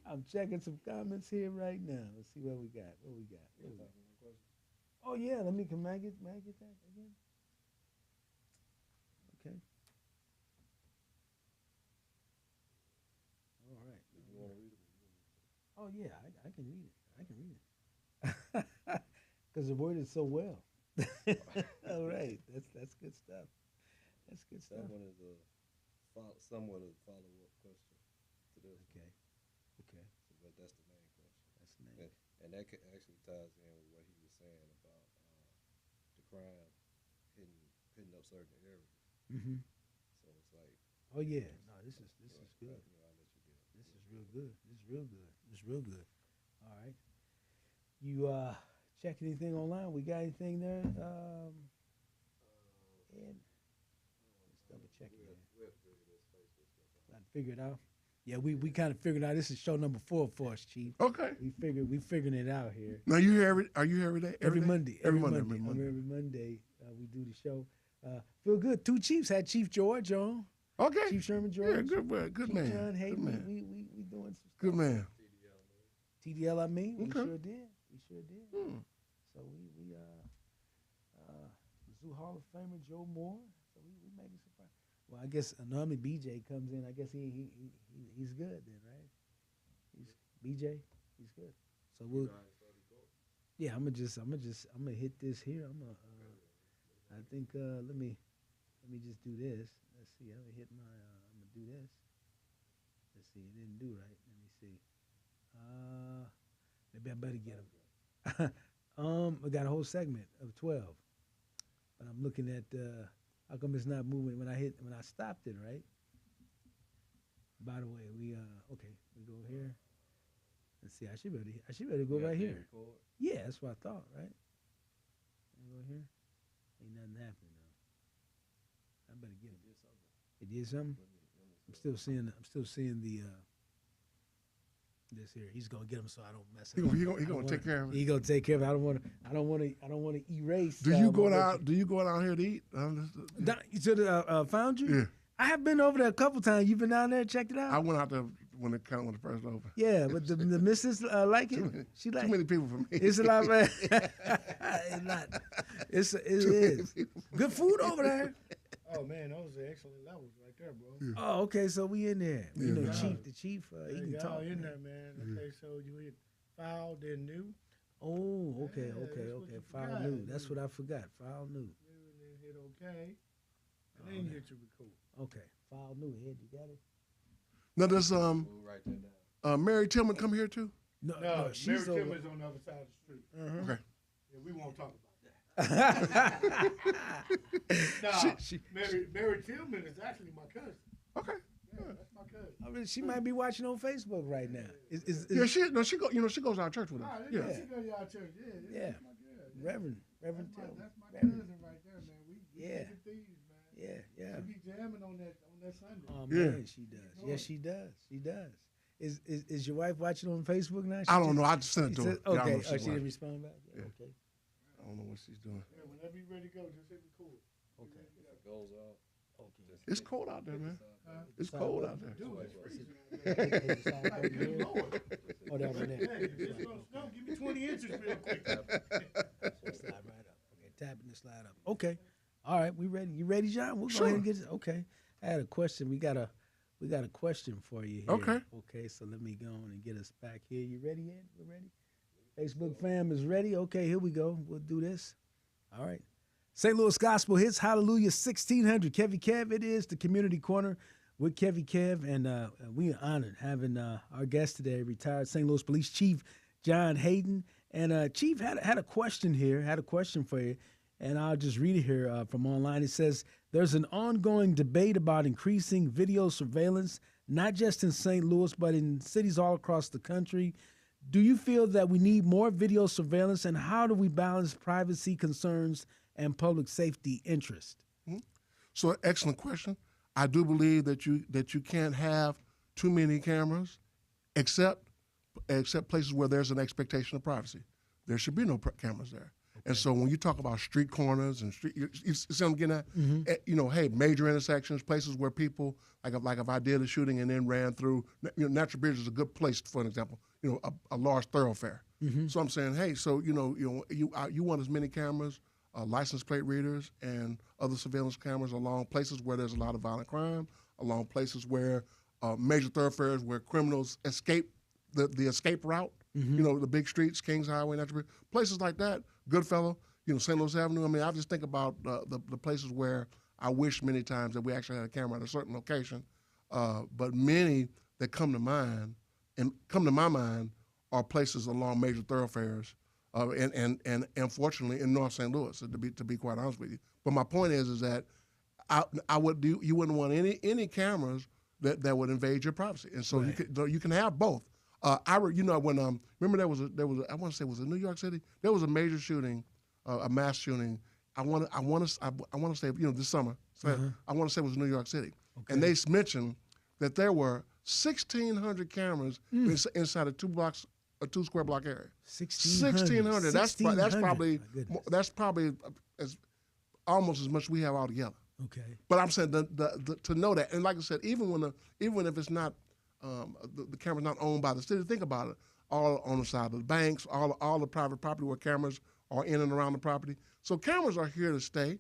I'm checking some comments here right now. Let's see what we got. Oh yeah, can I get that again? Okay. All right. Oh yeah, I can read it. Because the word is so well. All right, that's good stuff. That's good stuff. That one is somewhat of a follow-up question to this. Okay. So, but that's the main question. That's the main. And that actually ties in with what he was saying about the crime hitting up certain areas. Mm-hmm. So it's like. Oh yeah, no, this is good. I'll let you get it. This is real good. All right. You check anything online? We got anything there? And let's double check it. Got to figure it out. Yeah, we kind of figured out. This is show number 4 for us, Chief. Okay. We figuring it out here. Now are you here every day? Every Monday. Every Monday. Every Monday we do the show. Feel good. 2 Chiefs had Chief George on. Okay. Chief Sherman George. Yeah, good man. John Hayden. Good man. We doing some stuff. Good man. TDL, I mean. Okay. We sure did. So we Zoo Hall of Famer Joe Moore. So we making some fun. Well, I guess normally BJ comes in. I guess he's good then, right? He's good. So we'll. Yeah, I'm gonna hit this here. I think let me just do this. Let's see. I'm gonna hit my. I'm gonna do this. Let's see. It didn't do right. Let me see. Maybe I better get him. We got a whole segment of 12, but I'm looking at how come it's not moving when I stopped it, right? By the way, we go here. Let's see. I should be able to go right here. Yeah, that's what I thought, right? Go here. Ain't nothing happening though. I better get him. It did something. I'm still seeing the this here. He's gonna get him so I don't mess it up. He gonna take care of it. He gonna take care of it. I don't want to erase. Do you go out here to eat? To the Foundry? Yeah. I have been over there a couple times. You been down there and checked it out? I went out there when it first opened. Yeah, but the missus like it. She like too many people for me. It's a lot, man. It's not. It is good food over there. Oh man, those are excellent levels right there, bro. Yeah. Oh, okay, so we in there. Yeah, You know, man. the chief, he can Y'all talk. in Man. there, man. Okay, so you hit foul, then new. Oh, okay, Yeah, okay. that's what you File forgot. new. That's what I forgot. File new. New and then hit okay. And then you hit your record. Okay, file new. Ed, you got it? Now does We'll write that down. Mary Tillman come here too? No, No, she's Mary over. Tillman's on the other side of the street. Okay. Yeah, we won't talk about that. She- Mary Tillman is actually my cousin. Okay. Yeah, that's my cousin. I mean, she might be watching on Facebook right now. Yeah, she goes out church with us. Ah, Yeah. She go to y'all church. Yeah, Yeah. that's my girl. Reverend That's Tillman. my Reverend. cousin right there, man. We Yeah. get thieves, man. Yeah. She be jamming on that Sunday. Oh Yeah. man, she does. Yes, she does. She does. Is your wife watching on Facebook now? I don't know. I just sent it to her. Okay. Yeah, I don't know if She watching. didn't respond back. Yeah. Yeah. Okay. I don't know what she's doing. Yeah, whenever you ready to go, just hit record. Okay. If it goes off, Okay. It's cold out there, man. It's Sorry, cold what? out there. Dude, it's freezing. Like, Good Lord. Oh, that one Hey, there. if it's gonna snow, give me 20 inches real quick. Slide right up. Okay, tapping the slide up. Okay. All right, we ready. You ready, John? We'll go Sure. ahead and get it. Okay. I had a question. We got a question for you here. Okay. Okay, so let me go on and get us back here. You ready, Ed? We're ready? Facebook fam is ready. Okay, here we go. We'll do this. All right. St. Louis Gospel Hits, Hallelujah 1600. KevyKev, it is the Community Corner with KevyKev, and we are honored having our guest today, retired St. Louis Police Chief John Hayden. And Chief had a question here, had a question for you, and I'll just read it here from online. It says, there's an ongoing debate about increasing video surveillance, not just in St. Louis, but in cities all across the country. Do you feel that we need more video surveillance, and how do we balance privacy concerns and public safety interest? So excellent question. I do believe that you can't have too many cameras, except places where there's an expectation of privacy. There should be no cameras there. And so when you talk about street corners and you see what I'm getting at? Hey, major intersections, places where people, like if I did a shooting and then ran through, Natural Bridge is a good place, for an example, a large thoroughfare. So I'm saying, hey, so, you want as many cameras, license plate readers and other surveillance cameras along places where there's a lot of violent crime, along places where major thoroughfares where criminals escape the escape route, the big streets, Kings Highway, Natural Bridge, places like that, Goodfellow, St. Louis Avenue. I mean, I just think about the places where I wish many times that we actually had a camera at a certain location, but many that come to my mind are places along major thoroughfares, and unfortunately in North St. Louis, to be quite honest with you. But my point is that you wouldn't want any cameras that would invade your privacy, and so Right. you can have both. When remember there was I want to say, was it New York City? There was a major shooting, a mass shooting. I want to say this summer. So I want to say it was New York City, and they mentioned that there were 1,600 cameras inside a 2 square block area. 1,600. That's probably as almost as much we have altogether. Okay. But I'm saying to know that, and like I said, even if it's not the camera's not owned by the city, think about it. All on the side of the banks, all the private property where cameras are in and around the property. So cameras are here to stay,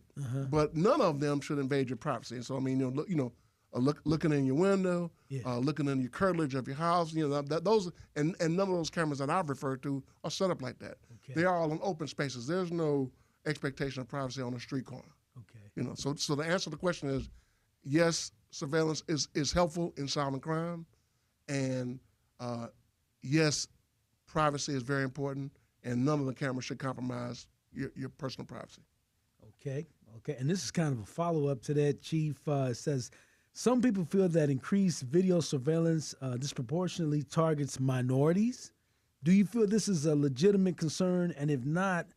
but none of them should invade your privacy. And so I mean, looking in your window, looking in your curtilage of your house, those and none of those cameras that I've referred to are set up like that. Okay. They are all in open spaces. There's no expectation of privacy on a street corner. Okay. So the answer to the question is, yes, surveillance is helpful in solving crime, and yes, privacy is very important, and none of the cameras should compromise your personal privacy. Okay. And this is kind of a follow-up to that, Chief. It says, some people feel that increased video surveillance disproportionately targets minorities. Do you feel this is a legitimate concern? And if not,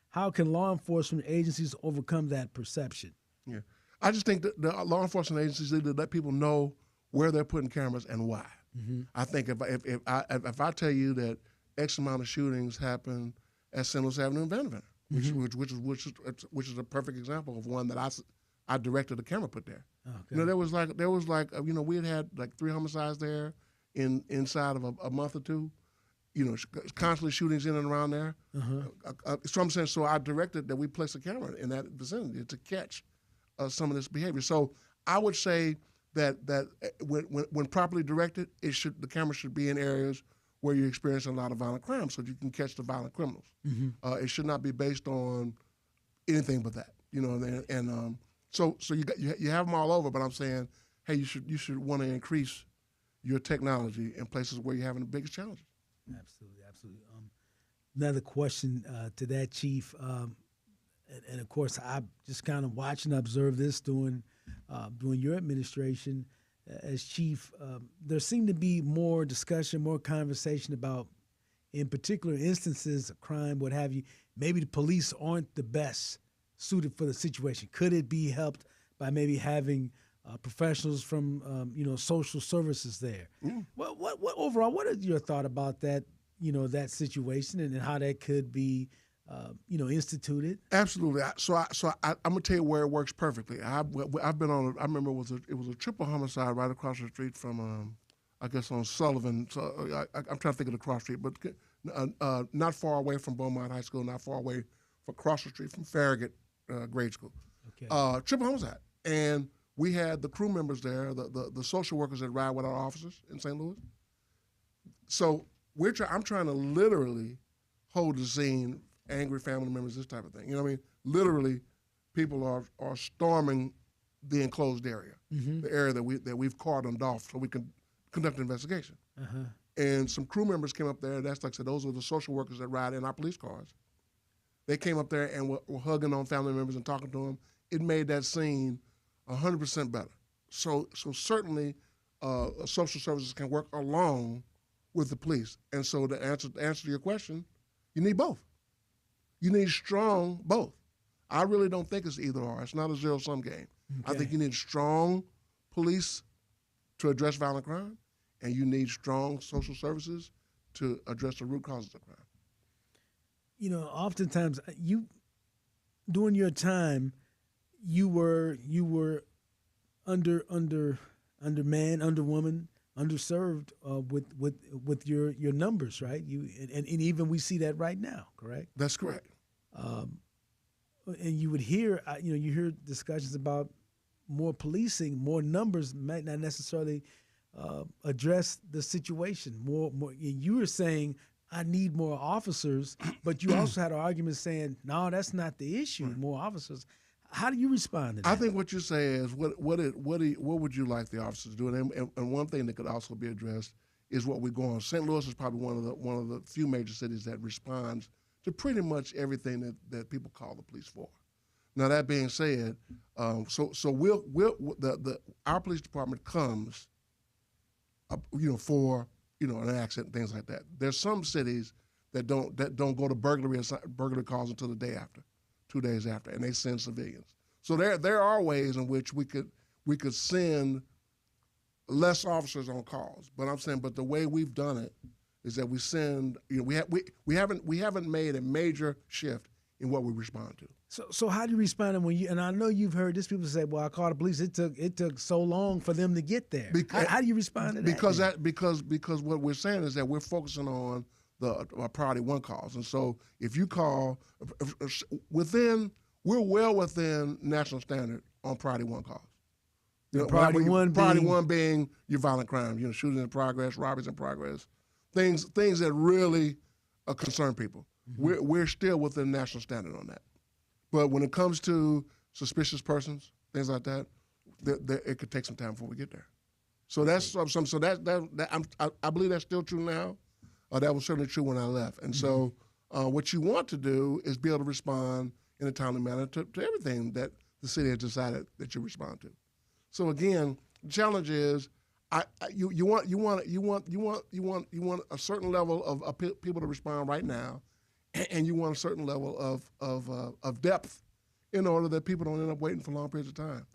how can law enforcement agencies overcome that perception? Yeah. I just think that the law enforcement agencies need to let people know where they're putting cameras and why. I think if I tell you that X amount of shootings happen at St. Louis Avenue and Vanderbilt, which is a perfect example of one that I directed a camera put there. Okay. There was like we had like 3 homicides there inside of a month or two. Constantly shootings in and around there. So I'm saying, so I directed that we place a camera in that vicinity to catch some of this behavior. So I would say that when properly directed, the camera should be in areas where you're experiencing a lot of violent crime, so you can catch the violent criminals. It should not be based on anything but that. So you have them all over, but I'm saying, hey, you should want to increase your technology in places where you're having the biggest challenges. Absolutely. Another question to that, Chief, and of course, I just kind of watch and observe this during your administration as Chief. There seemed to be more discussion, more conversation about, in particular instances of crime, what have you. Maybe the police aren't the best suited for the situation. Could it be helped by maybe having professionals from social services there? What overall, what is your thought about that? That situation and how that could be instituted. Absolutely. So I'm gonna tell you where it works perfectly. I've been on. I remember it was a triple homicide right across the street from I guess on Sullivan. So I'm trying to think of the cross street, but not far away from Beaumont High School, not far away from across the street from Farragut Grade School. Okay. Triple homicide, and we had the crew members there, the social workers that ride with our officers in St. Louis. So I'm trying to literally hold the scene, angry family members, this type of thing. You know what I mean? Literally, people are storming the enclosed area, the area that we've cordoned off so we can conduct an investigation. And some crew members came up there. That's like I said, those are the social workers that ride in our police cars. They came up there and were hugging on family members and talking to them. It made that scene 100% better. So certainly, social services can work along with the police. And so to answer to your question, you need both. You need strong both. I really don't think it's either or. It's not a zero-sum game. Okay. I think you need strong police to address violent crime, and you need strong social services to address the root causes of crime. Oftentimes during your time, you were undermanned, underwoman, underserved with your numbers, right? And even we see that right now, correct? That's correct. And you would hear, you hear discussions about more policing, more numbers might not necessarily address the situation. More. You were saying, I need more officers, but you also had an argument saying, no, that's not the issue. Right. More officers. How do you respond to that? I think what you say is, what would you like the officers to do? And one thing that could also be addressed is what we go on. St. Louis is probably one of the few major cities that responds to pretty much everything that people call the police for. Now that being said, our police department comes, for an accident and things like that. There's some cities that don't go to burglary calls until the day after, 2 days after, and they send civilians. So there are ways in which we could send less officers on calls. But I'm saying, the way we've done it is that we send. We haven't made a major shift in what we respond to. So how do you respond when you? And I know you've heard this. People say, "Well, I called the police. It took so long for them to get there." How do you respond to that? Because what we're saying is that we're focusing on the priority one calls, and so if you call we're well within national standard on priority one calls. Priority one being your violent crimes, shootings in progress, robberies in progress, things that really concern people. We're still within national standard on that. But when it comes to suspicious persons, things like that, it could take some time before we get there. So that's I believe that's still true now. That was certainly true when I left. And so what you want to do is be able to respond in a timely manner to everything that the city has decided that you respond to. So again, the challenge is you want a certain level of people to respond right now, and you want a certain level of depth in order that people don't end up waiting for long periods of time.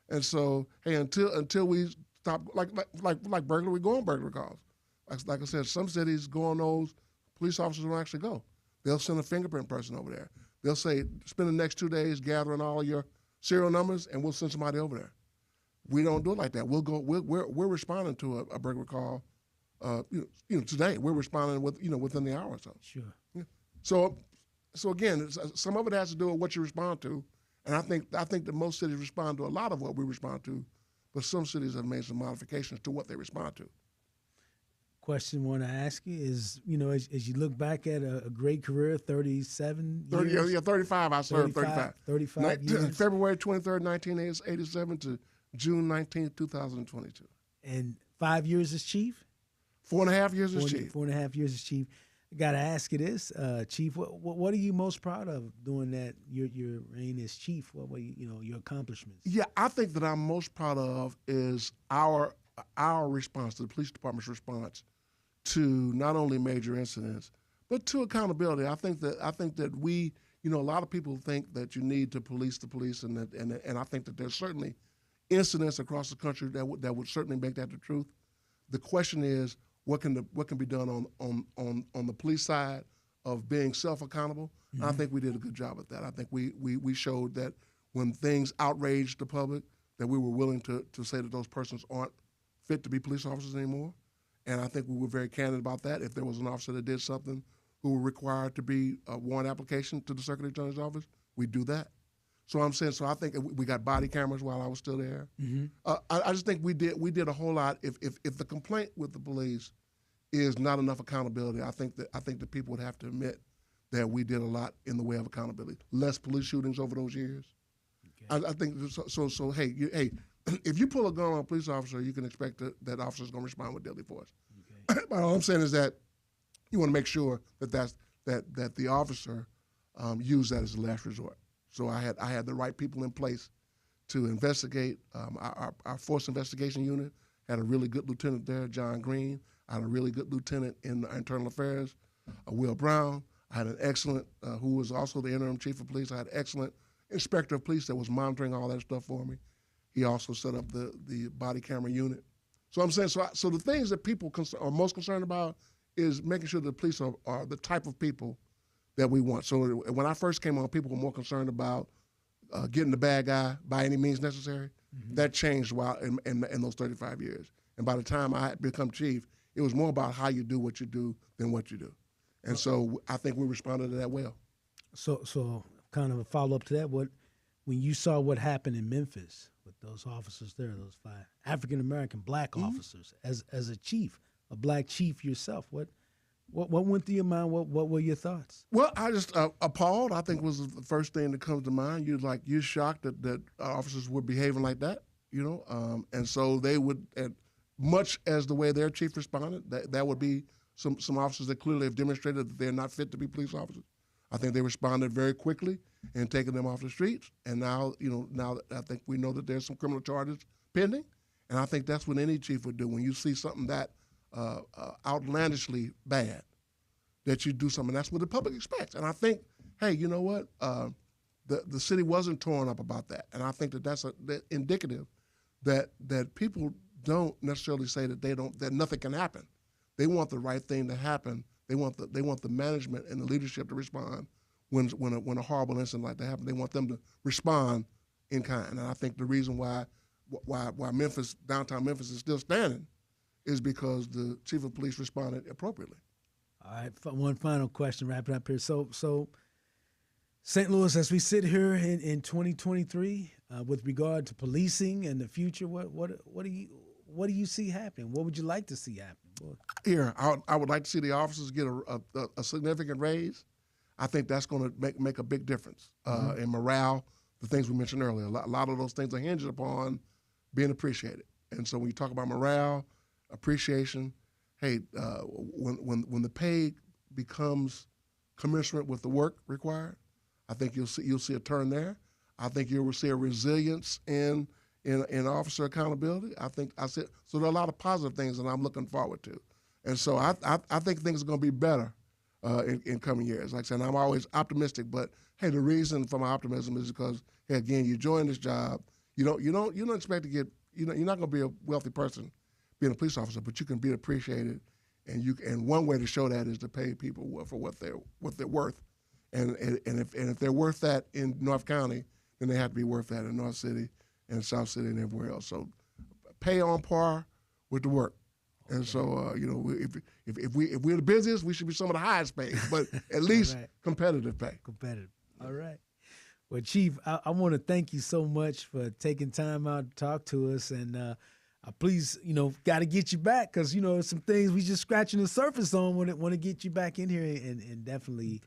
And so, hey, until we stop, like burglary, we go on burglary calls. Like I said, some cities go on those, police officers don't actually go. They'll send a fingerprint person over there. They'll say, spend the next 2 days gathering all of your serial numbers, and we'll send somebody over there. We don't do it like that. We'll go. We're responding to a burglary call. Today we're responding within the hour or so. Sure. Yeah. So again, some of it has to do with what you respond to, and I think that most cities respond to a lot of what we respond to, but some cities have made some modifications to what they respond to. Question I want to ask you is, as you look back at a great career, 37 years. 35. I served 35 years. February 23rd, 1987 to June 19th, 2022. And 5 years as chief? 4.5 years as chief. 4.5 years as chief. I got to ask you this, Chief. What are you most proud of doing that your reign as chief? What were your accomplishments? Yeah, I think that I'm most proud of is our response, to the police department's response to not only major incidents, but to accountability. I think that we, a lot of people think that you need to police the police, and I think that there's certainly incidents across the country that would certainly make that the truth. The question is, what can be done on the police side of being self-accountable? Mm-hmm. I think we did a good job at that. I think we showed that when things outraged the public, that we were willing to say that those persons aren't fit to be police officers anymore. And I think we were very candid about that. If there was an officer that did something who were required to be a warrant application to the Circuit Attorney's Office, we'd do that. So I think we got body cameras while I was still there. Mm-hmm. I just think we did a whole lot. If the complaint with the police is not enough accountability, I think that people would have to admit that we did a lot in the way of accountability. Less police shootings over those years. Okay. I think so. Hey, if you pull a gun on a police officer, you can expect that officer's going to respond with deadly force. Okay. But all I'm saying is that you want to make sure that the officer used that as a last resort. So I had the right people in place to investigate. Our force investigation unit had a really good lieutenant there, John Green. I had a really good lieutenant in internal affairs, Will Brown. I had an excellent, who was also the interim chief of police. I had an excellent inspector of police that was monitoring all that stuff for me. He also set up the body camera unit. So I'm saying, so the things that people are most concerned about is making sure the police are the type of people that we want. So when I first came on, people were more concerned about getting the bad guy by any means necessary. Mm-hmm. That changed while in those 35 years. And by the time I had become chief, it was more about how you do what you do than what you do. And so I think we responded to that well. So kind of a follow-up to that, when you saw what happened in Memphis with those officers there, those 5 African-American black mm-hmm. officers, as a chief, a black chief yourself, what went through your mind? What were your thoughts? Well, I just appalled, I think was the first thing that comes to mind. You're shocked that officers were behaving like that, and so they would, much as the way their chief responded, that would be some officers that clearly have demonstrated that they're not fit to be police officers. I think they responded very quickly in taking them off the streets. And now I think we know that there's some criminal charges pending. And I think that's what any chief would do when you see something that outlandishly bad, that you do something. That's what the public expects. And I think, hey, you know what? The city wasn't torn up about that. And I think that's indicative that people don't necessarily say that nothing can happen. They want the right thing to happen. They want the management and the leadership to respond when a horrible incident like that happens. They want them to respond in kind. And I think the reason why Memphis, downtown Memphis, is still standing is because the chief of police responded appropriately. All right, one final question, wrapping up here. So St. Louis, as we sit here in 2023, with regard to policing and the future, what do you see happening? What would you like to see happen? Here, I would like to see the officers get a significant raise. I think that's going to make a big difference in morale. The things we mentioned earlier, a lot of those things are hinged upon being appreciated. And so when you talk about morale, appreciation, hey, when the pay becomes commensurate with the work required, I think you'll see a turn there. I think you will see a resilience in officer accountability. So there are a lot of positive things that I'm looking forward to, and so I think things are going to be better in coming years. Like I said, I'm always optimistic, but hey, the reason for my optimism is because, hey, again, you join this job, you don't expect to get, you're not going to be a wealthy person being a police officer, but you can be appreciated, and one way to show that is to pay people for what they're worth, and if they're worth that in North County, then they have to be worth that in North City and South City and everywhere else. So pay on par with the work. And so, if we're the busiest, we should be some of the highest paid, but at least competitive pay. Competitive. All right. Well, Chief, I want to thank you so much for taking time out to talk to us. And please, got to get you back because, some things we just scratching the surface on. Want to get you back in here and definitely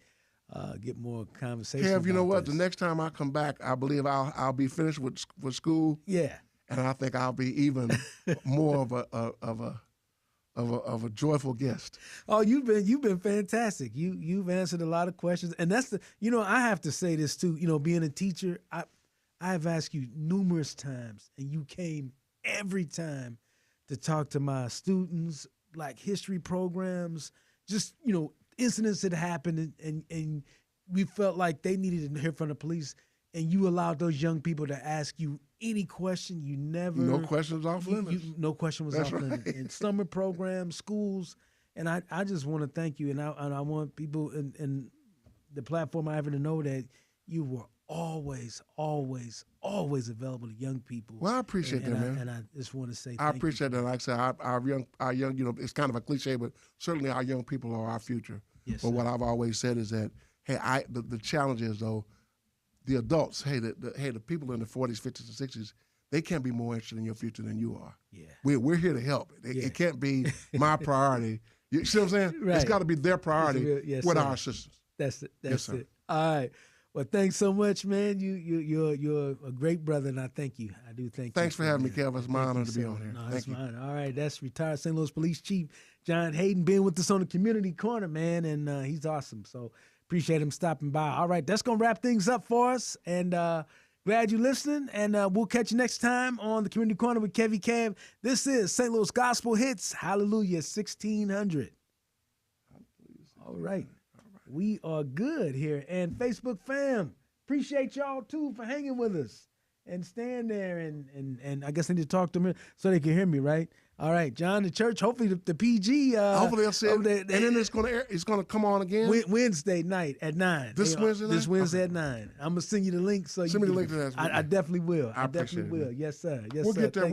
get more conversation. Kev, you know what? This. The next time I come back, I believe I'll be finished with school. Yeah. And I think I'll be even more of a joyful guest. Oh, you've been fantastic. You've answered a lot of questions, and that's I have to say this too. Being a teacher, I've asked you numerous times, and you came every time to talk to my students, Black history programs, just incidents that happened, and we felt like they needed to hear from the police, and you allowed those young people to ask you any question. You never no questions off limits. No question was That's off limits. In summer programs, schools, and I just want to thank you, and I want people in the platform I have to know that you were always available to young people. Well, I appreciate that, man. And I just want to say I appreciate that. Like I said, our young, it's kind of a cliche, but certainly our young people are our future. Yes, but sir. what I've always said is that, hey, the challenge is though, the adults, the people in the 40s, 50s, and 60s, they can't be more interested in your future than you are. Yeah. We're here to help. It can't be my priority. You see what I'm saying? Right. It's got to be their priority with sir. our assistance. That's it. Yes, it. All right. Well, thanks so much, man. You're a great brother, and I thank you. I do thank you. Thanks for having me, Kev. It's my honor to be on here. No, thank you. Mine. All right, that's retired St. Louis Police Chief John Hayden being with us on the Community Corner, man, and he's awesome. So appreciate him stopping by. All right, that's going to wrap things up for us, and glad you're listening, and we'll catch you next time on the Community Corner with KevyKev. This is St. Louis Gospel Hits, Hallelujah 1600. All right. We are good here. And Facebook fam, appreciate y'all too for hanging with us and staying there. And I guess I need to talk to them so they can hear me, right? All right, John, the church, hopefully the PG. Hopefully they'll see it. And then it's gonna come on again? Wednesday night at 9. This Wednesday night? This Wednesday at 9. I'm going to send you the link. Send me the link to that. I definitely will. I definitely will. It, yes, sir. Yes, we'll sir. Get there.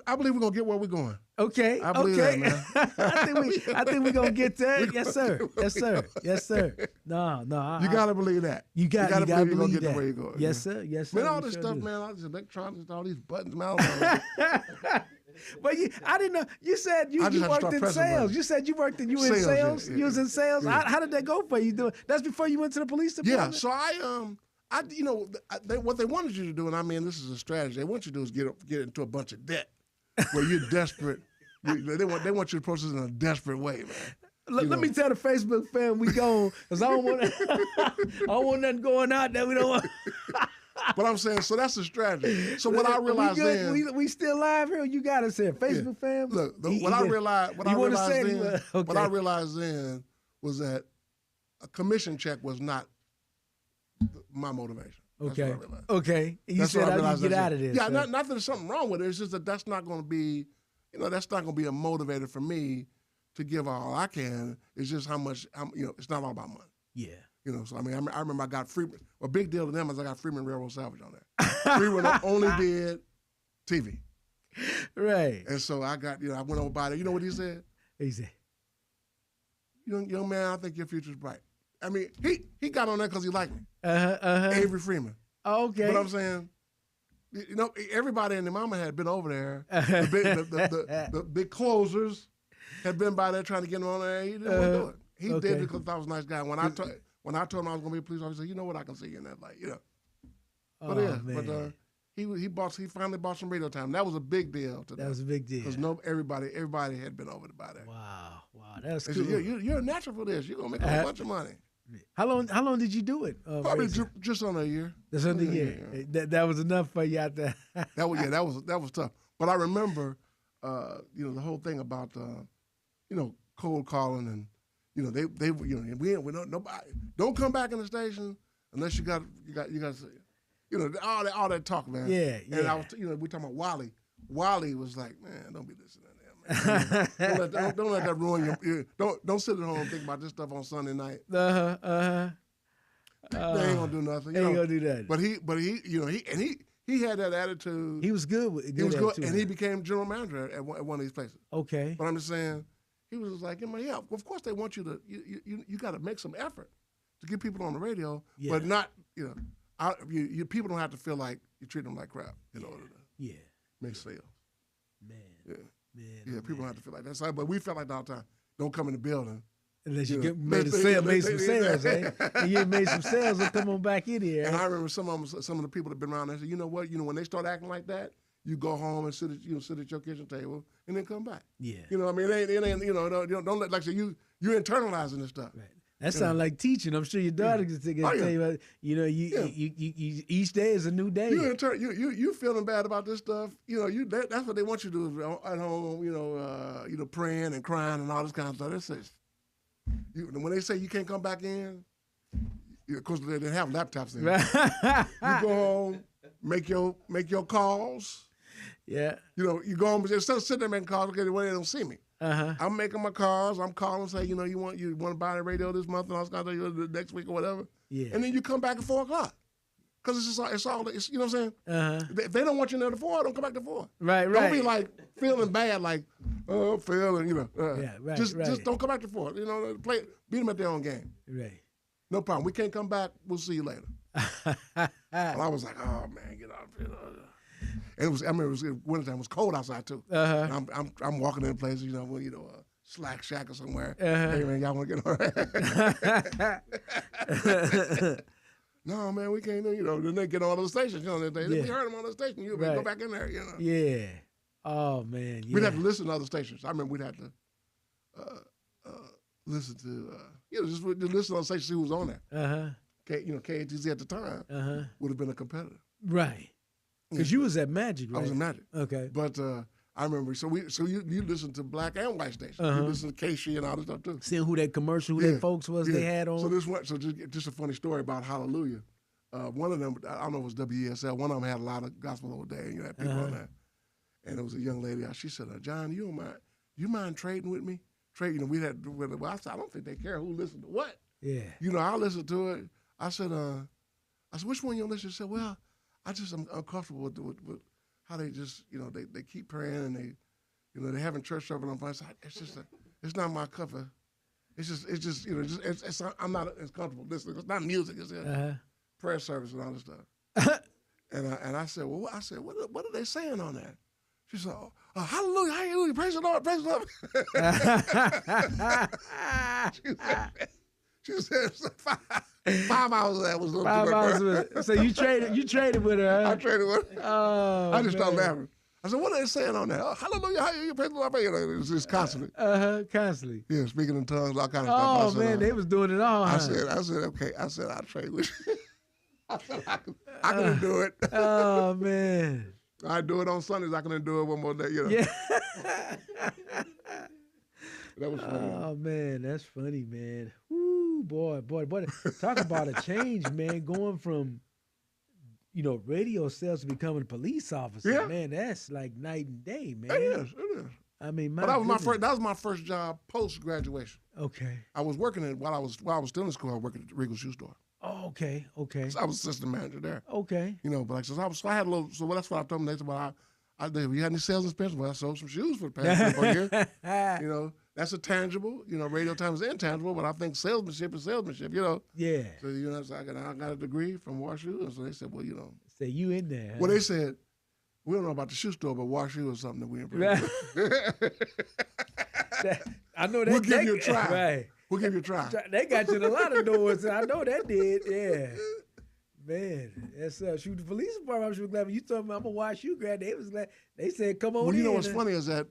I believe we're going to get where we're going. Okay. I believe that, man. I think we're gonna get there. Yes, sir. Yes, sir. Yes, sir. No. You gotta believe that. You gotta believe you're gonna get that. to where you're going. Yes, sir. Yes, sir. Man, all this stuff, man, all these electronics, all these buttons, man. But I didn't know. You said you worked in sales. You said you worked in sales. Yeah. You was in sales. Yeah. How did that go for you? That's before you went to the police department. Yeah. So what they wanted you to do, and I mean, this is a strategy. They want you to do is get into a bunch of debt where you're desperate. They want you to process in a desperate way, man. Let me tell the Facebook fam we gone because I don't want nothing going out that we don't want. But I'm saying, so that's the strategy. So what I realized then, we still live here. You got us here, Facebook fam. Look, what I realized then was that a commission check was not my motivation. Okay. That's what I realized. Okay. You that's said how do you get out of this? Yeah, not that there's something wrong with it. It's just that that's not going to be, that's not going to be a motivator for me to give all I can. It's just how much, it's not all about money. Yeah. So I mean, I remember I got Freeman. A big deal to them is I got Freeman Railroad Salvage on there. Freeman only did TV. Right. And so I got, I went over by there. You know what he said? He said, young man, I think your future's bright. I mean, he got on there because he liked me. Avery Freeman. Okay. But I'm saying, everybody in the mama had been over there. The big closers had been by there trying to get him on there. He didn't want to do it. He did because I was a nice guy. When I told him I was going to be a police officer, you know what, I can see you in that light, But he finally bought some radio time. That was a big deal to them. That was a big deal. Because everybody had been over to buy that. Wow, that's They cool. said, you're a natural for this. You're gonna make a whole bunch of money. How long did you do it? Probably just under a year. Just under a year. Yeah. That was enough for you out there. That was tough. But I remember, the whole thing about cold calling and they we don't nobody don't come back in the station unless you got all that talk, man. Yeah. And I was we talking about Wally. Wally was like, man, don't be listening to them, man. don't let that ruin your. Don't sit at home and think about this stuff on Sunday night. They ain't gonna do nothing. Ain't gonna do that. But he had that attitude. He was good. He was good, and he became general manager at one of these places. Okay. But I'm just saying, he was just like, yeah, of course they want you to. You got to make some effort to get people on the radio, but not people don't have to feel like you treat them like crap in order to make sales. Man. Yeah, people don't have to feel like that. So, but we felt like all the time. Don't come in the building. Unless you made some sales, eh? And you made some sales, and come on back in here. And I remember some of the people that have been around. They said, you know what? When they start acting like that, you go home and sit at your kitchen table and then come back. Yeah. You know what I mean? It ain't don't let, like I said, you're internalizing this stuff. Right. That sounds like teaching. I'm sure your daughter can tell you about, you each day is a new day. You feeling bad about this stuff. That's what they want you to do at home, praying and crying and all this kind of stuff. It says, when they say you can't come back in, of course they didn't have laptops then. You go home, make your calls. Yeah. You go home, instead of sitting there making calls, okay, they don't see me. Uh-huh. I'm making my calls. I'm calling, say, you want to buy the radio this month, and I was going to tell you next week or whatever. Yeah. And then you come back at 4 o'clock, because it's all you know what I'm saying. Uh-huh. If they don't want you there to 4, don't come back to 4. Right. Don't be like feeling bad, like Phil, and just don't come back to 4. Beat them at their own game. Right. No problem. We can't come back. We'll see you later. And I was like, oh man, get out of here. And I remember it was wintertime. It was cold outside too. Uh-huh. And I'm walking in places, a slack shack or somewhere. Uh-huh. Hey man, y'all want to get on? No man, we can't. Then they get on other stations. We heard them on the station. You better go back in there. Yeah. Oh man. Yeah. We'd have to listen to other stations. I remember we'd have to listen to just listen to other stations. See who was on there. Uh-huh. KATZ at the time would have been a competitor. Right. Because you was at Magic, right? I was at Magic. Okay. But I remember, so you listened to black and white stations. You listened to Casey and all this stuff too. Seeing who that commercial, who that folks was they had on. So just a funny story about Hallelujah. One of them, I don't know if it was WESL, one of them had a lot of gospel all day, and you had people on there. And it was a young lady, she said, John, you mind trading with me? I said, I don't think they care who listened to what. Yeah. I'll listen to it. I said, which one you listen to? She said, well, I'm uncomfortable with how they just, they keep praying and they're having church service on Friday. It's not my cover. I'm not as comfortable listening. It's not music. It's prayer service and all this stuff. and I said, what are they saying on that? She said, hallelujah, hallelujah, praise the Lord, praise the Lord. She said 5 hours of that was a little 5 hours of it. So you traded with her, huh? I traded with her. Oh, I just started laughing. I said, what are they saying on that? Hallelujah, hallelujah, praise the Lord. It was constantly. Constantly. Yeah, speaking in tongues, all kind of stuff. Oh, man, they was doing it all, huh? I said, okay. I said, I'll trade with you. I said, I can do it. Oh, man. I do it on Sundays. I can do it one more day, Yeah. That was funny. Oh, man, that's funny, man. Woo, boy. Talk about a change, man, going from, radio sales to becoming a police officer. Yeah. Man, that's like night and day, man. It is. I mean, that was my first job post-graduation. Okay. I was working while I was still in school, I was working at the Regal Shoe Store. Oh, okay. So I was assistant manager there. Okay. But like, so I had a little, so that's what I told them. They said, well, you had any sales expenses? Well, I sold some shoes for the past 4 years. That's a tangible, radio time is intangible, but I think salesmanship is salesmanship, Yeah. So, so I got a degree from WashU, and so they said, well, Say you in there. Well, they said, we don't know about the shoe store, but WashU is something that we improve. I know that. We'll give you a try. Right. We'll give you a try. They got you in a lot of doors. I know that did. Yeah. Man, that's shoot. The police department, I'm sure glad when you told me I'm gonna watch you, Grad. They was glad. They said, "Come on Well, in." you know what's funny is that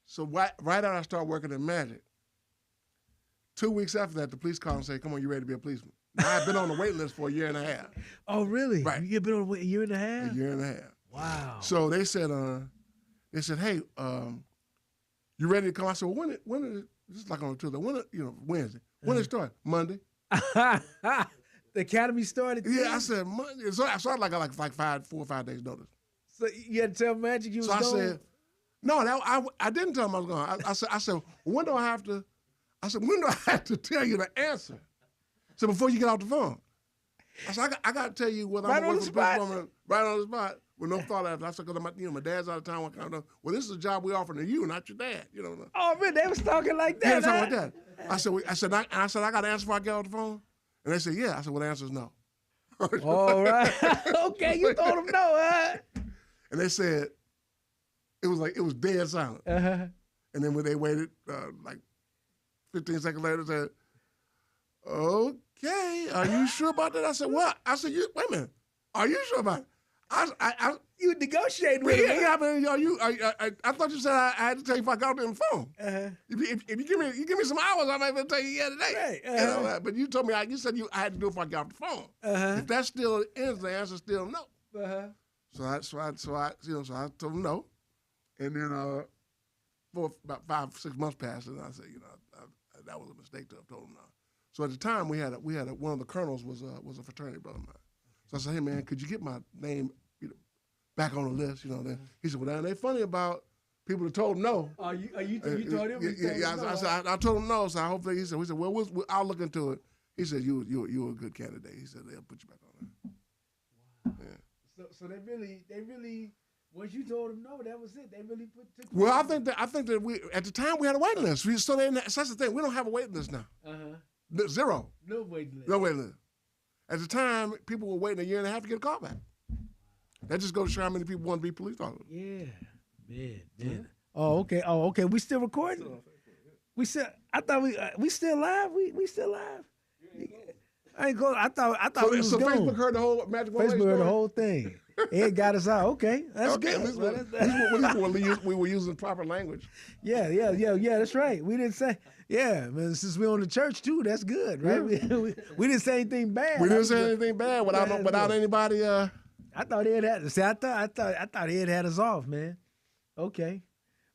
so right after I started working in Magic, 2 weeks after that, the police called and said, "Come on, you ready to be a policeman?" Now, I've been on the wait list for a year and a half. Oh, really? Right. You been on a year and a half? A year and a half. Wow. So they said, "Hey, you ready to come?" I said, "Well, when is this is like on a Tuesday? Wednesday? When did it start? Monday." The academy started. Yeah, I said Monday. So I started like 4 or 5 days notice. So you had to tell Magic you was So I going? said, no, I didn't tell him I was going. I said, when do I have to? I said, when do I have to tell you the answer? So before you get off the phone, I said, I got to tell you whether Right I'm on going the to work for spot? the woman right on the spot with no thought after. I said, because my dad's out of town. Well, this is a job we offering to you, not your dad. You know. Oh man, they was talking like that. Yeah, talking huh? like that. I said, I got to answer before I get off the phone. And they said, yeah. I said, well, the answer is no. All right. Okay, you told them no, huh? And they said, it was dead silent. Uh-huh. And then when they waited, like 15 seconds later, they said, okay, are you sure about that? I said, what? I said, wait a minute, are you sure about it? You negotiated with him. I thought you said I had to tell you if I got on the phone. Uh-huh. If you give me some hours, I might be able to tell you yeah today. Right, uh-huh. You know, but you told me you said I had to do it if I got off the phone. Uh-huh. If that still is the answer, still no. Uh-huh. So I told him no, and then for about 5-6 months passed, and I said, that was a mistake to have told him no. So at the time we had one of the colonels was a fraternity brother of mine. So I said, hey man, could you get my name back on the list? Then he said, well, they're funny about people that told him no. You told him? Yeah. I told him no. So hopefully he said, well, I'll look into it. He said, you were a good candidate. He said they'll put you back on there. Wow. Yeah. So they really. Once you told them no, that was it. They really took. Well, I think that we at the time we had a waiting list. So that's the thing. We don't have a waiting list now. Zero. No waiting list. No waiting list. At the time, people were waiting a year and a half to get a call back. That just goes to show how many people want to be police officers. Yeah, man. Yeah. Oh, okay. We still recording? We still. I thought we still live. We still live. I ain't going. I thought we was so gone. Facebook heard the whole Magic One Facebook heard the whole thing. It got us out. Okay, that's good. At least we were using proper language. Yeah. That's right. We didn't say. Yeah, man. Since we're on the church too, that's good, right? Yeah. We didn't say anything bad. We didn't say anything bad without anybody. I thought Ed had. See, I thought Ed had us off, man. Okay.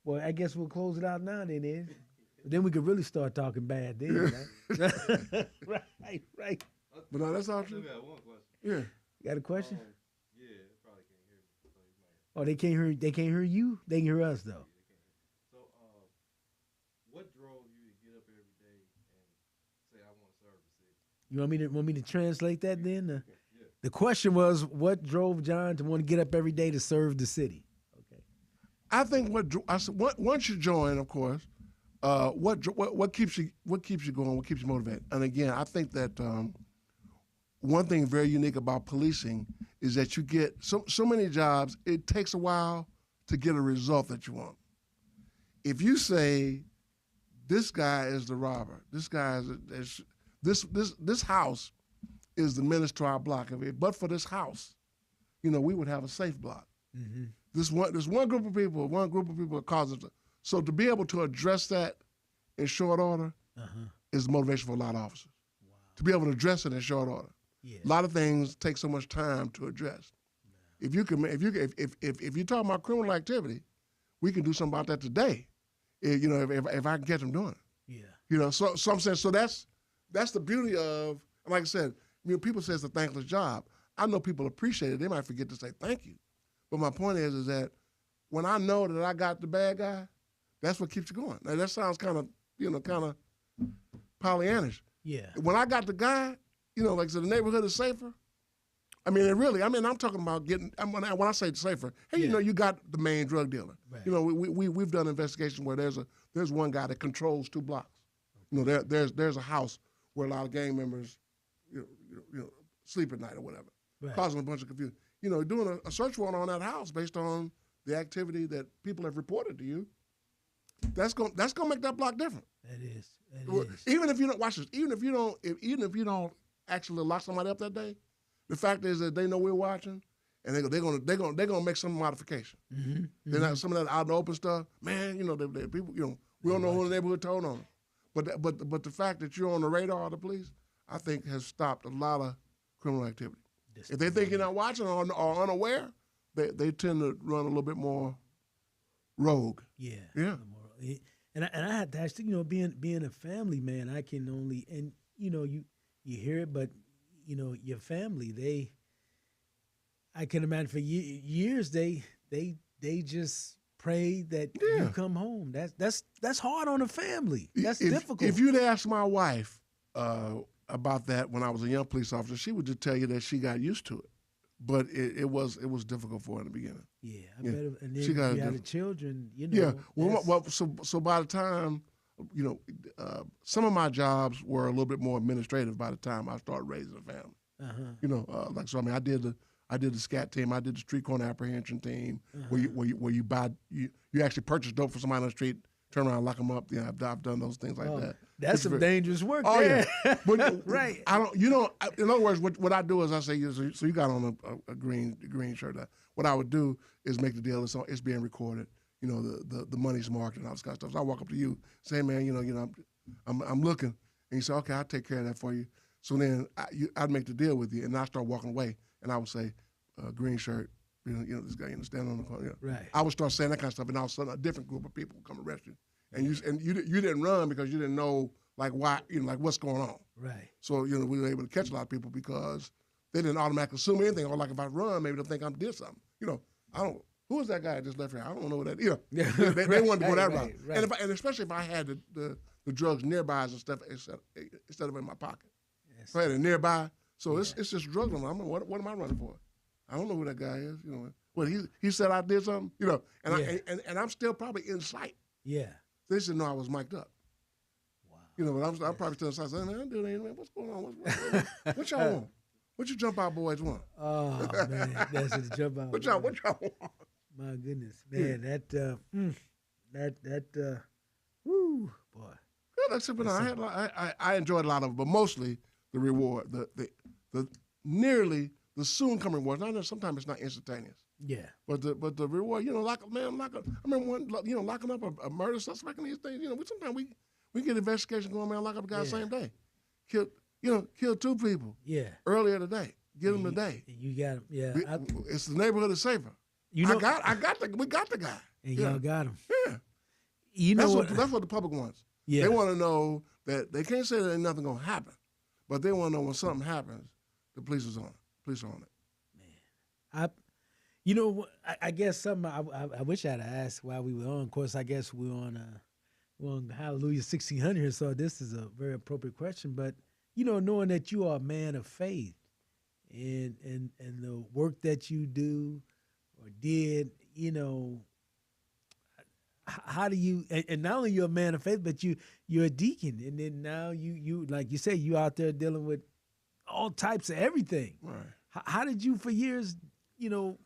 Well, I guess we'll close it out now, then, Ed. Then we could really start talking bad, then. Right? Right. But no, that's all true. I got one question. Yeah. You got a question? Yeah, they probably can't hear me. So you might. Oh, they can't hear. They can't hear you. They can hear us though. So, what drove you to get up every day and say, "I want to serve the city"? You want me to translate that then? Yeah. The question was, what drove John to want to get up every day to serve the city? Okay. I think once you join, of course, what keeps you going? What keeps you motivated? And again, I think that one thing very unique about policing is that you get so many jobs. It takes a while to get a result that you want. If you say, "This guy is the robber," this guy is this house is the menace to our block. But for this house, we would have a safe block. Mm-hmm. This one group of people that causes it. So to be able to address that in short order is motivation for a lot of officers. Wow. To be able to address it in short order. Yeah. A lot of things take so much time to address. If you're talking about criminal activity, we can do something about that today. If I can get them doing it. Yeah. So I'm saying, so that's the beauty of, like I said, people say it's a thankless job. I know people appreciate it. They might forget to say thank you. But my point is that when I know that I got the bad guy, that's what keeps you going. Now, that sounds kind of Pollyannish. Yeah. When I got the guy, like I said, the neighborhood is safer. I'm talking about getting, when I say safer, hey, you got the main drug dealer. Right. We've done investigations where there's one guy that controls 2 blocks. There's a house where a lot of gang members, sleep at night or whatever, causing a bunch of confusion. Doing a search warrant on that house based on the activity that people have reported to you, that's gonna make that block different. That is. Even if you don't watch this, even if you don't actually lock somebody up that day, the fact is that they know we're watching, and they're gonna make some modification. They're not some of that out in the open stuff. Man, they people, we don't know who in the neighborhood told on them. But the fact that you're on the radar of the police, I think, has stopped a lot of criminal activity. If they think you're not watching or unaware, they tend to run a little bit more rogue. Yeah. Yeah. And I had to actually, being a family man, I can only, and you hear it, but your family, I can imagine for years they just pray that you come home. That's hard on a family. That's difficult. If you'd asked my wife about that when I was a young police officer, she would just tell you that she got used to it, but it was difficult for her in the beginning. Yeah, I bet. And then she got you had the children. Yeah. Well, so by the time, some of my jobs were a little bit more administrative by the time I started raising a family. I did the SCAT team. I did the street corner apprehension team, where you actually purchase dope for somebody on the street, turn around, lock them up. Yeah, I've done those things like that. That's some dangerous work. Oh there. yeah, but right. I don't. In other words, what I do is I say, so you got on a green shirt. What I would do is make the deal. It's being recorded. The money's marked and all this kind of stuff. So I walk up to you, say, man, I'm looking, and you say, okay, I'll take care of that for you. So then I'd make the deal with you, and I start walking away, and I would say, green shirt, this guy, stand on the corner. Right. I would start saying that kind of stuff, and all of a sudden a different group of people would come arrest you, and you didn't run because you didn't know why, what's going on. Right. So we were able to catch a lot of people because they didn't automatically assume anything, or if I run, maybe they'll think I did something. I don't. Who is that guy that just left here? I don't know what that is. They wanted to go that route. Right. And especially if I had the drugs nearby and stuff instead of in my pocket. Yes. If I had it nearby, so it's just drugs. What am I running for? I don't know who that guy is. Well, he said I did something. And I'm still probably in sight. Yeah. They should know I was mic'd up. Wow. But I'm probably still in sight. Saying, man, I didn't do anything. Man, what's going on? What y'all want? What you jump out boys want? Oh man, that's the jump out. What y'all want? My goodness, man, woo, boy. Yeah, that's it. But I enjoyed a lot of it, but mostly the reward, the nearly the soon coming reward. I know sometimes it's not instantaneous. Yeah. But the reward, I remember locking up a murder suspect and these things. Sometimes we get investigation going, man, lock up a guy the same day, killed 2 people. Yeah. Earlier today, get him today. You got him. Yeah. It's the neighborhood is safer. We got the guy. And y'all got him. Yeah. That's what the public wants. Yeah. They want to know that they can't say that ain't nothing gonna happen, but they want to know when something happens, the police is on it. Police are on it. Man, I guess something I wish I'd asked while we were on. Of course, I guess we're on Hallelujah 1600, so this is a very appropriate question. But knowing that you are a man of faith, and the work that you do or did, how do you? And not only you're a man of faith, but you're a deacon, and then now you like you say, you out there dealing with all types of everything. Right. How did you for years, handle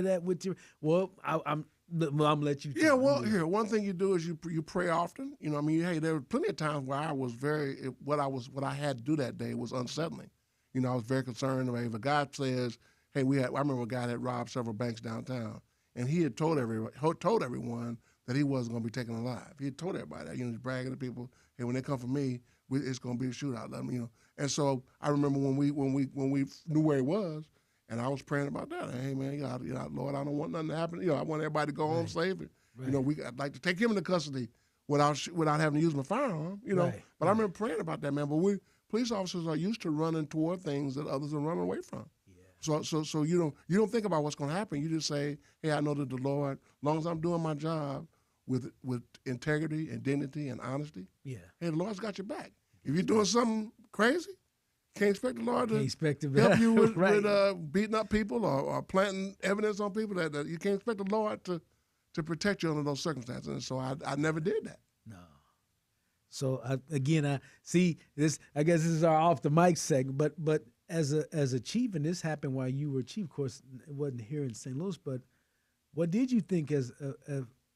that with your? Well, I'm gonna let you. Yeah. Well, here one thing you do is you pray often. Hey, there were plenty of times where I was what I had to do that day was unsettling. I was very concerned. If a guy says, hey, I remember a guy that robbed several banks downtown, and he had told everyone that he wasn't going to be taken alive. He had told everybody that. He's bragging to people, hey, when they come for me, it's going to be a shootout. And so I remember when we knew where he was, and I was praying about that. Hey, man, Lord, I don't want nothing to happen. I want everybody to go home safe. Right. I'd like to take him into custody without having to use my firearm. Right. But I remember praying about that, man. But police officers are used to running toward things that others are running away from. Yeah. So you don't think about what's going to happen. You just say, hey, I know that the Lord, as long as I'm doing my job with integrity and dignity and honesty, hey, the Lord's got your back. If you're doing something crazy, can't expect the Lord to help you with, with beating up people or planting evidence on people. That you can't expect the Lord to protect you under those circumstances. And so I never did that. No. So I see this. I guess this is our off the mic segment. But as a chief, and this happened while you were chief. Of course, it wasn't here in St. Louis. But what did you think as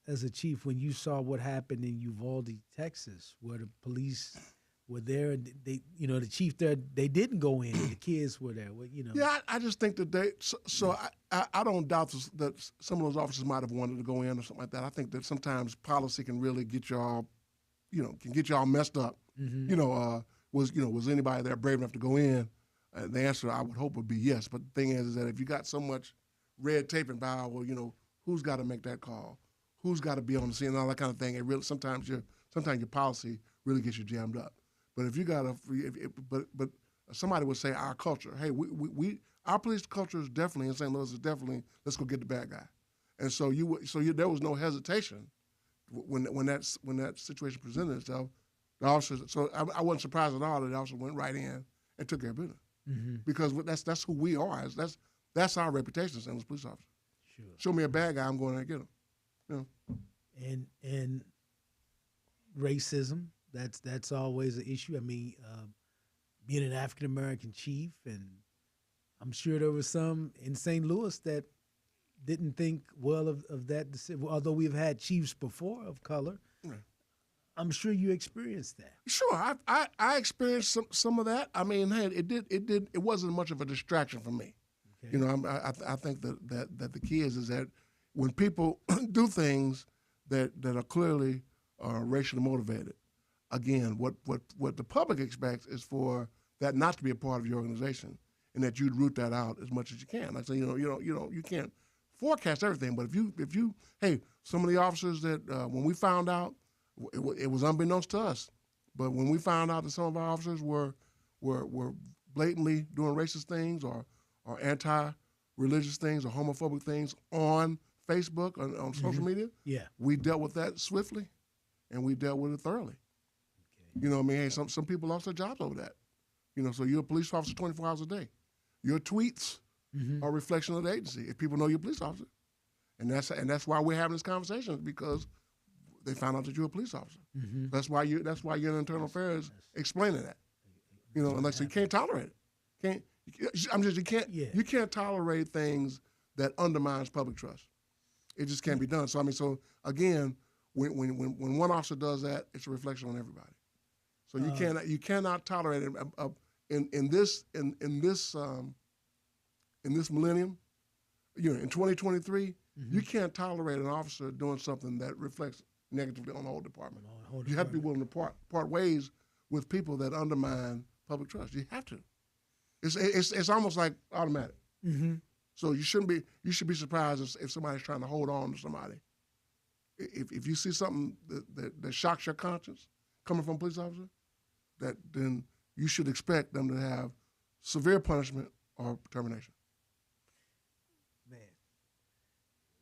a chief when you saw what happened in Uvalde, Texas, where the police were there, and they, the chief there, they didn't go in. The kids were there. Well, Yeah, I just think that I don't doubt that some of those officers might have wanted to go in or something like that. I think that sometimes policy can really get y'all, can get y'all messed up. Mm-hmm. Was anybody there brave enough to go in? The answer I would hope would be yes. But the thing is that if you got so much red tape involved, well, who's got to make that call? Who's got to be on the scene and all that kind of thing? It really sometimes your policy really gets you jammed up. But if you got but somebody would say our culture. Hey, our police culture is definitely in St. Louis is definitely let's go get the bad guy. And so there was no hesitation when that situation presented itself. The officers. So I wasn't surprised at all that the officer went right in and took care of business. Mm-hmm. Because that's who we are. That's our reputation as a police officer. Sure. Show me a bad guy, I'm going to get him. And racism, that's always an issue. I mean, being an African American chief, and I'm sure there was some in St. Louis that didn't think well of that decision. Although we've had chiefs before of color, right. I'm sure you experienced that. Sure, I experienced some of that. I mean, hey, it wasn't much of a distraction for me. Okay. I think that the key is that when people do things that are clearly racially motivated, again, what the public expects is for that not to be a part of your organization, and that you'd root that out as much as you can. Like I say, you can't forecast everything, but if you hey, some of the officers that when we found out. It was unbeknownst to us, but when we found out that some of our officers were blatantly doing racist things or anti-religious things or homophobic things on Facebook, on social media, we dealt with that swiftly, and we dealt with it thoroughly. Okay. Hey, some people lost their jobs over that. So you're a police officer 24 hours a day. Your tweets are a reflection of the agency. If people know you're a police officer, and that's why we're having this conversation, because they found out that you're a police officer. Mm-hmm. That's why you're in internal affairs explaining that. Unless you can't tolerate it. You can't tolerate things that undermines public trust. It just can't be done. So so again, when one officer does that, it's a reflection on everybody. So you cannot tolerate it. In this millennium, in 2023, you can't tolerate an officer doing something that reflects negatively on the whole department. You have to be willing to part ways with people that undermine public trust. You have to. It's almost like automatic. Mm-hmm. So you should be surprised if somebody's trying to hold on to somebody. If you see something that shocks your conscience coming from a police officer, then you should expect them to have severe punishment or termination.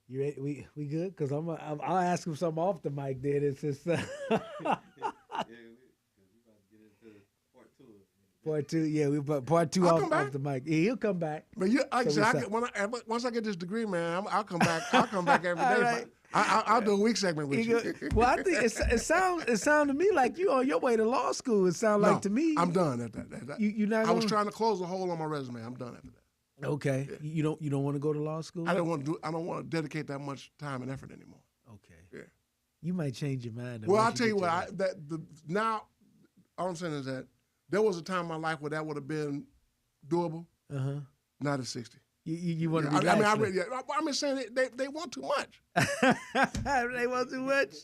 You ready? We good? Because I'll ask him something off the mic. Then it's just yeah, we about to get into part two. Part two off the mic. Yeah, he'll come back. But once I get this degree, man, I'll come back. I'll come back every day. Right. I'll do a week segment with you. Well, I think it sound to me like you on your way to law school. It sounds like to me. I'm done at that. You not? I was trying to close a hole on my resume. I'm done after that. Okay. Yeah. You don't want to go to law school? I don't want to dedicate that much time and effort anymore. Okay. Yeah. You might change your mind. Well, I'll tell you what. Now, all I'm saying is that there was a time in my life where that would have been doable. Not at 60. You want to be I'm saying they want too much. They want too much.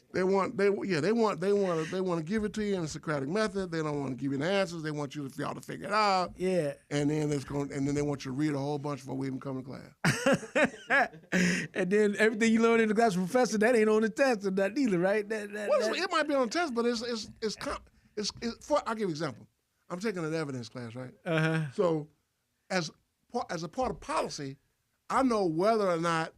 They want to give it to you in a Socratic method. They don't want to give you the answers. They want y'all to figure it out. Yeah. And then they want you to read a whole bunch before we even come to class. And then everything you learn in the class, professor, that ain't on the test or that either, right? It might be on the test, but I'll give you an example. I'm taking an evidence class, right? So as a part of policy, I know whether or not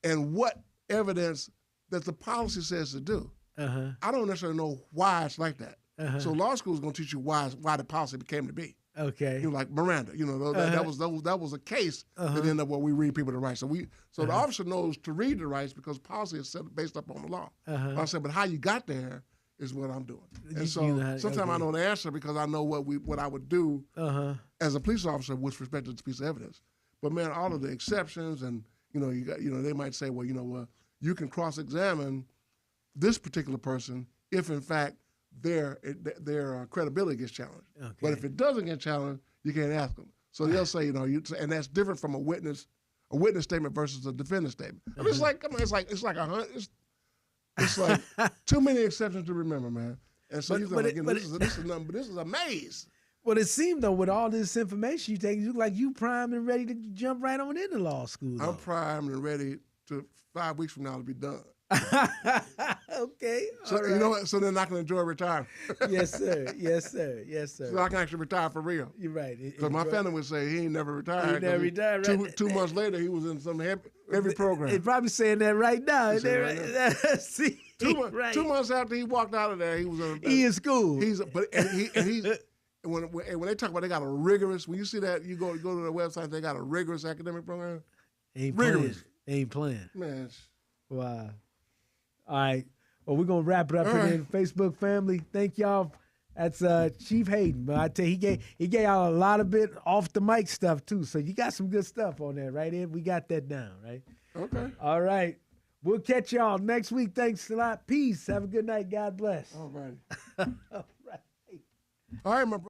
and what evidence that the policy says to do. I don't necessarily know why it's like that. So law school is going to teach you why the policy became to be. Okay. Like Miranda, that was a case that ended up where we read people the rights. So the officer knows to read the rights because policy is set based up on the law. I said, but how you got there is what I'm doing. And so sometimes I know the answer because I know what I would do as a police officer with respect to this piece of evidence. But man, all of the exceptions and they might say, well, you can cross-examine this particular person if in fact their credibility gets challenged. Okay. But if it doesn't get challenged, you can't ask them. So they'll say, and that's different from a witness statement versus a defendant statement. I mean, it's like too many exceptions to remember, man. And so this is a maze. Well, it seemed though, with all this information you take, you look like you primed and ready to jump right on into law school. I'm primed and ready to 5 weeks from now to be done. Okay. So right. you know what? So then I can enjoy retirement. Yes, sir. Yes, sir. Yes, sir. So I can actually retire for real. You're right. Because my family would say he ain't never retired. He never retired. Right? Two months later, he was in some heavy program. They're probably saying that right now. See, 2 right. 2 months after he walked out of there, he was in school. When they talk about they got a rigorous. When you see that, you go to their website. They got a rigorous academic program. Rigorous. Ain't playing. Man. Wow. All right. Well, we're gonna wrap it up here in Facebook family. Thank y'all. That's Chief Hayden. But I tell you, he gave y'all a lot of bit off the mic stuff too. So you got some good stuff on there, right? Ed? We got that down, right? Okay. All right. We'll catch y'all next week. Thanks a lot. Peace. Have a good night. God bless. All right. All right. All right, my brother.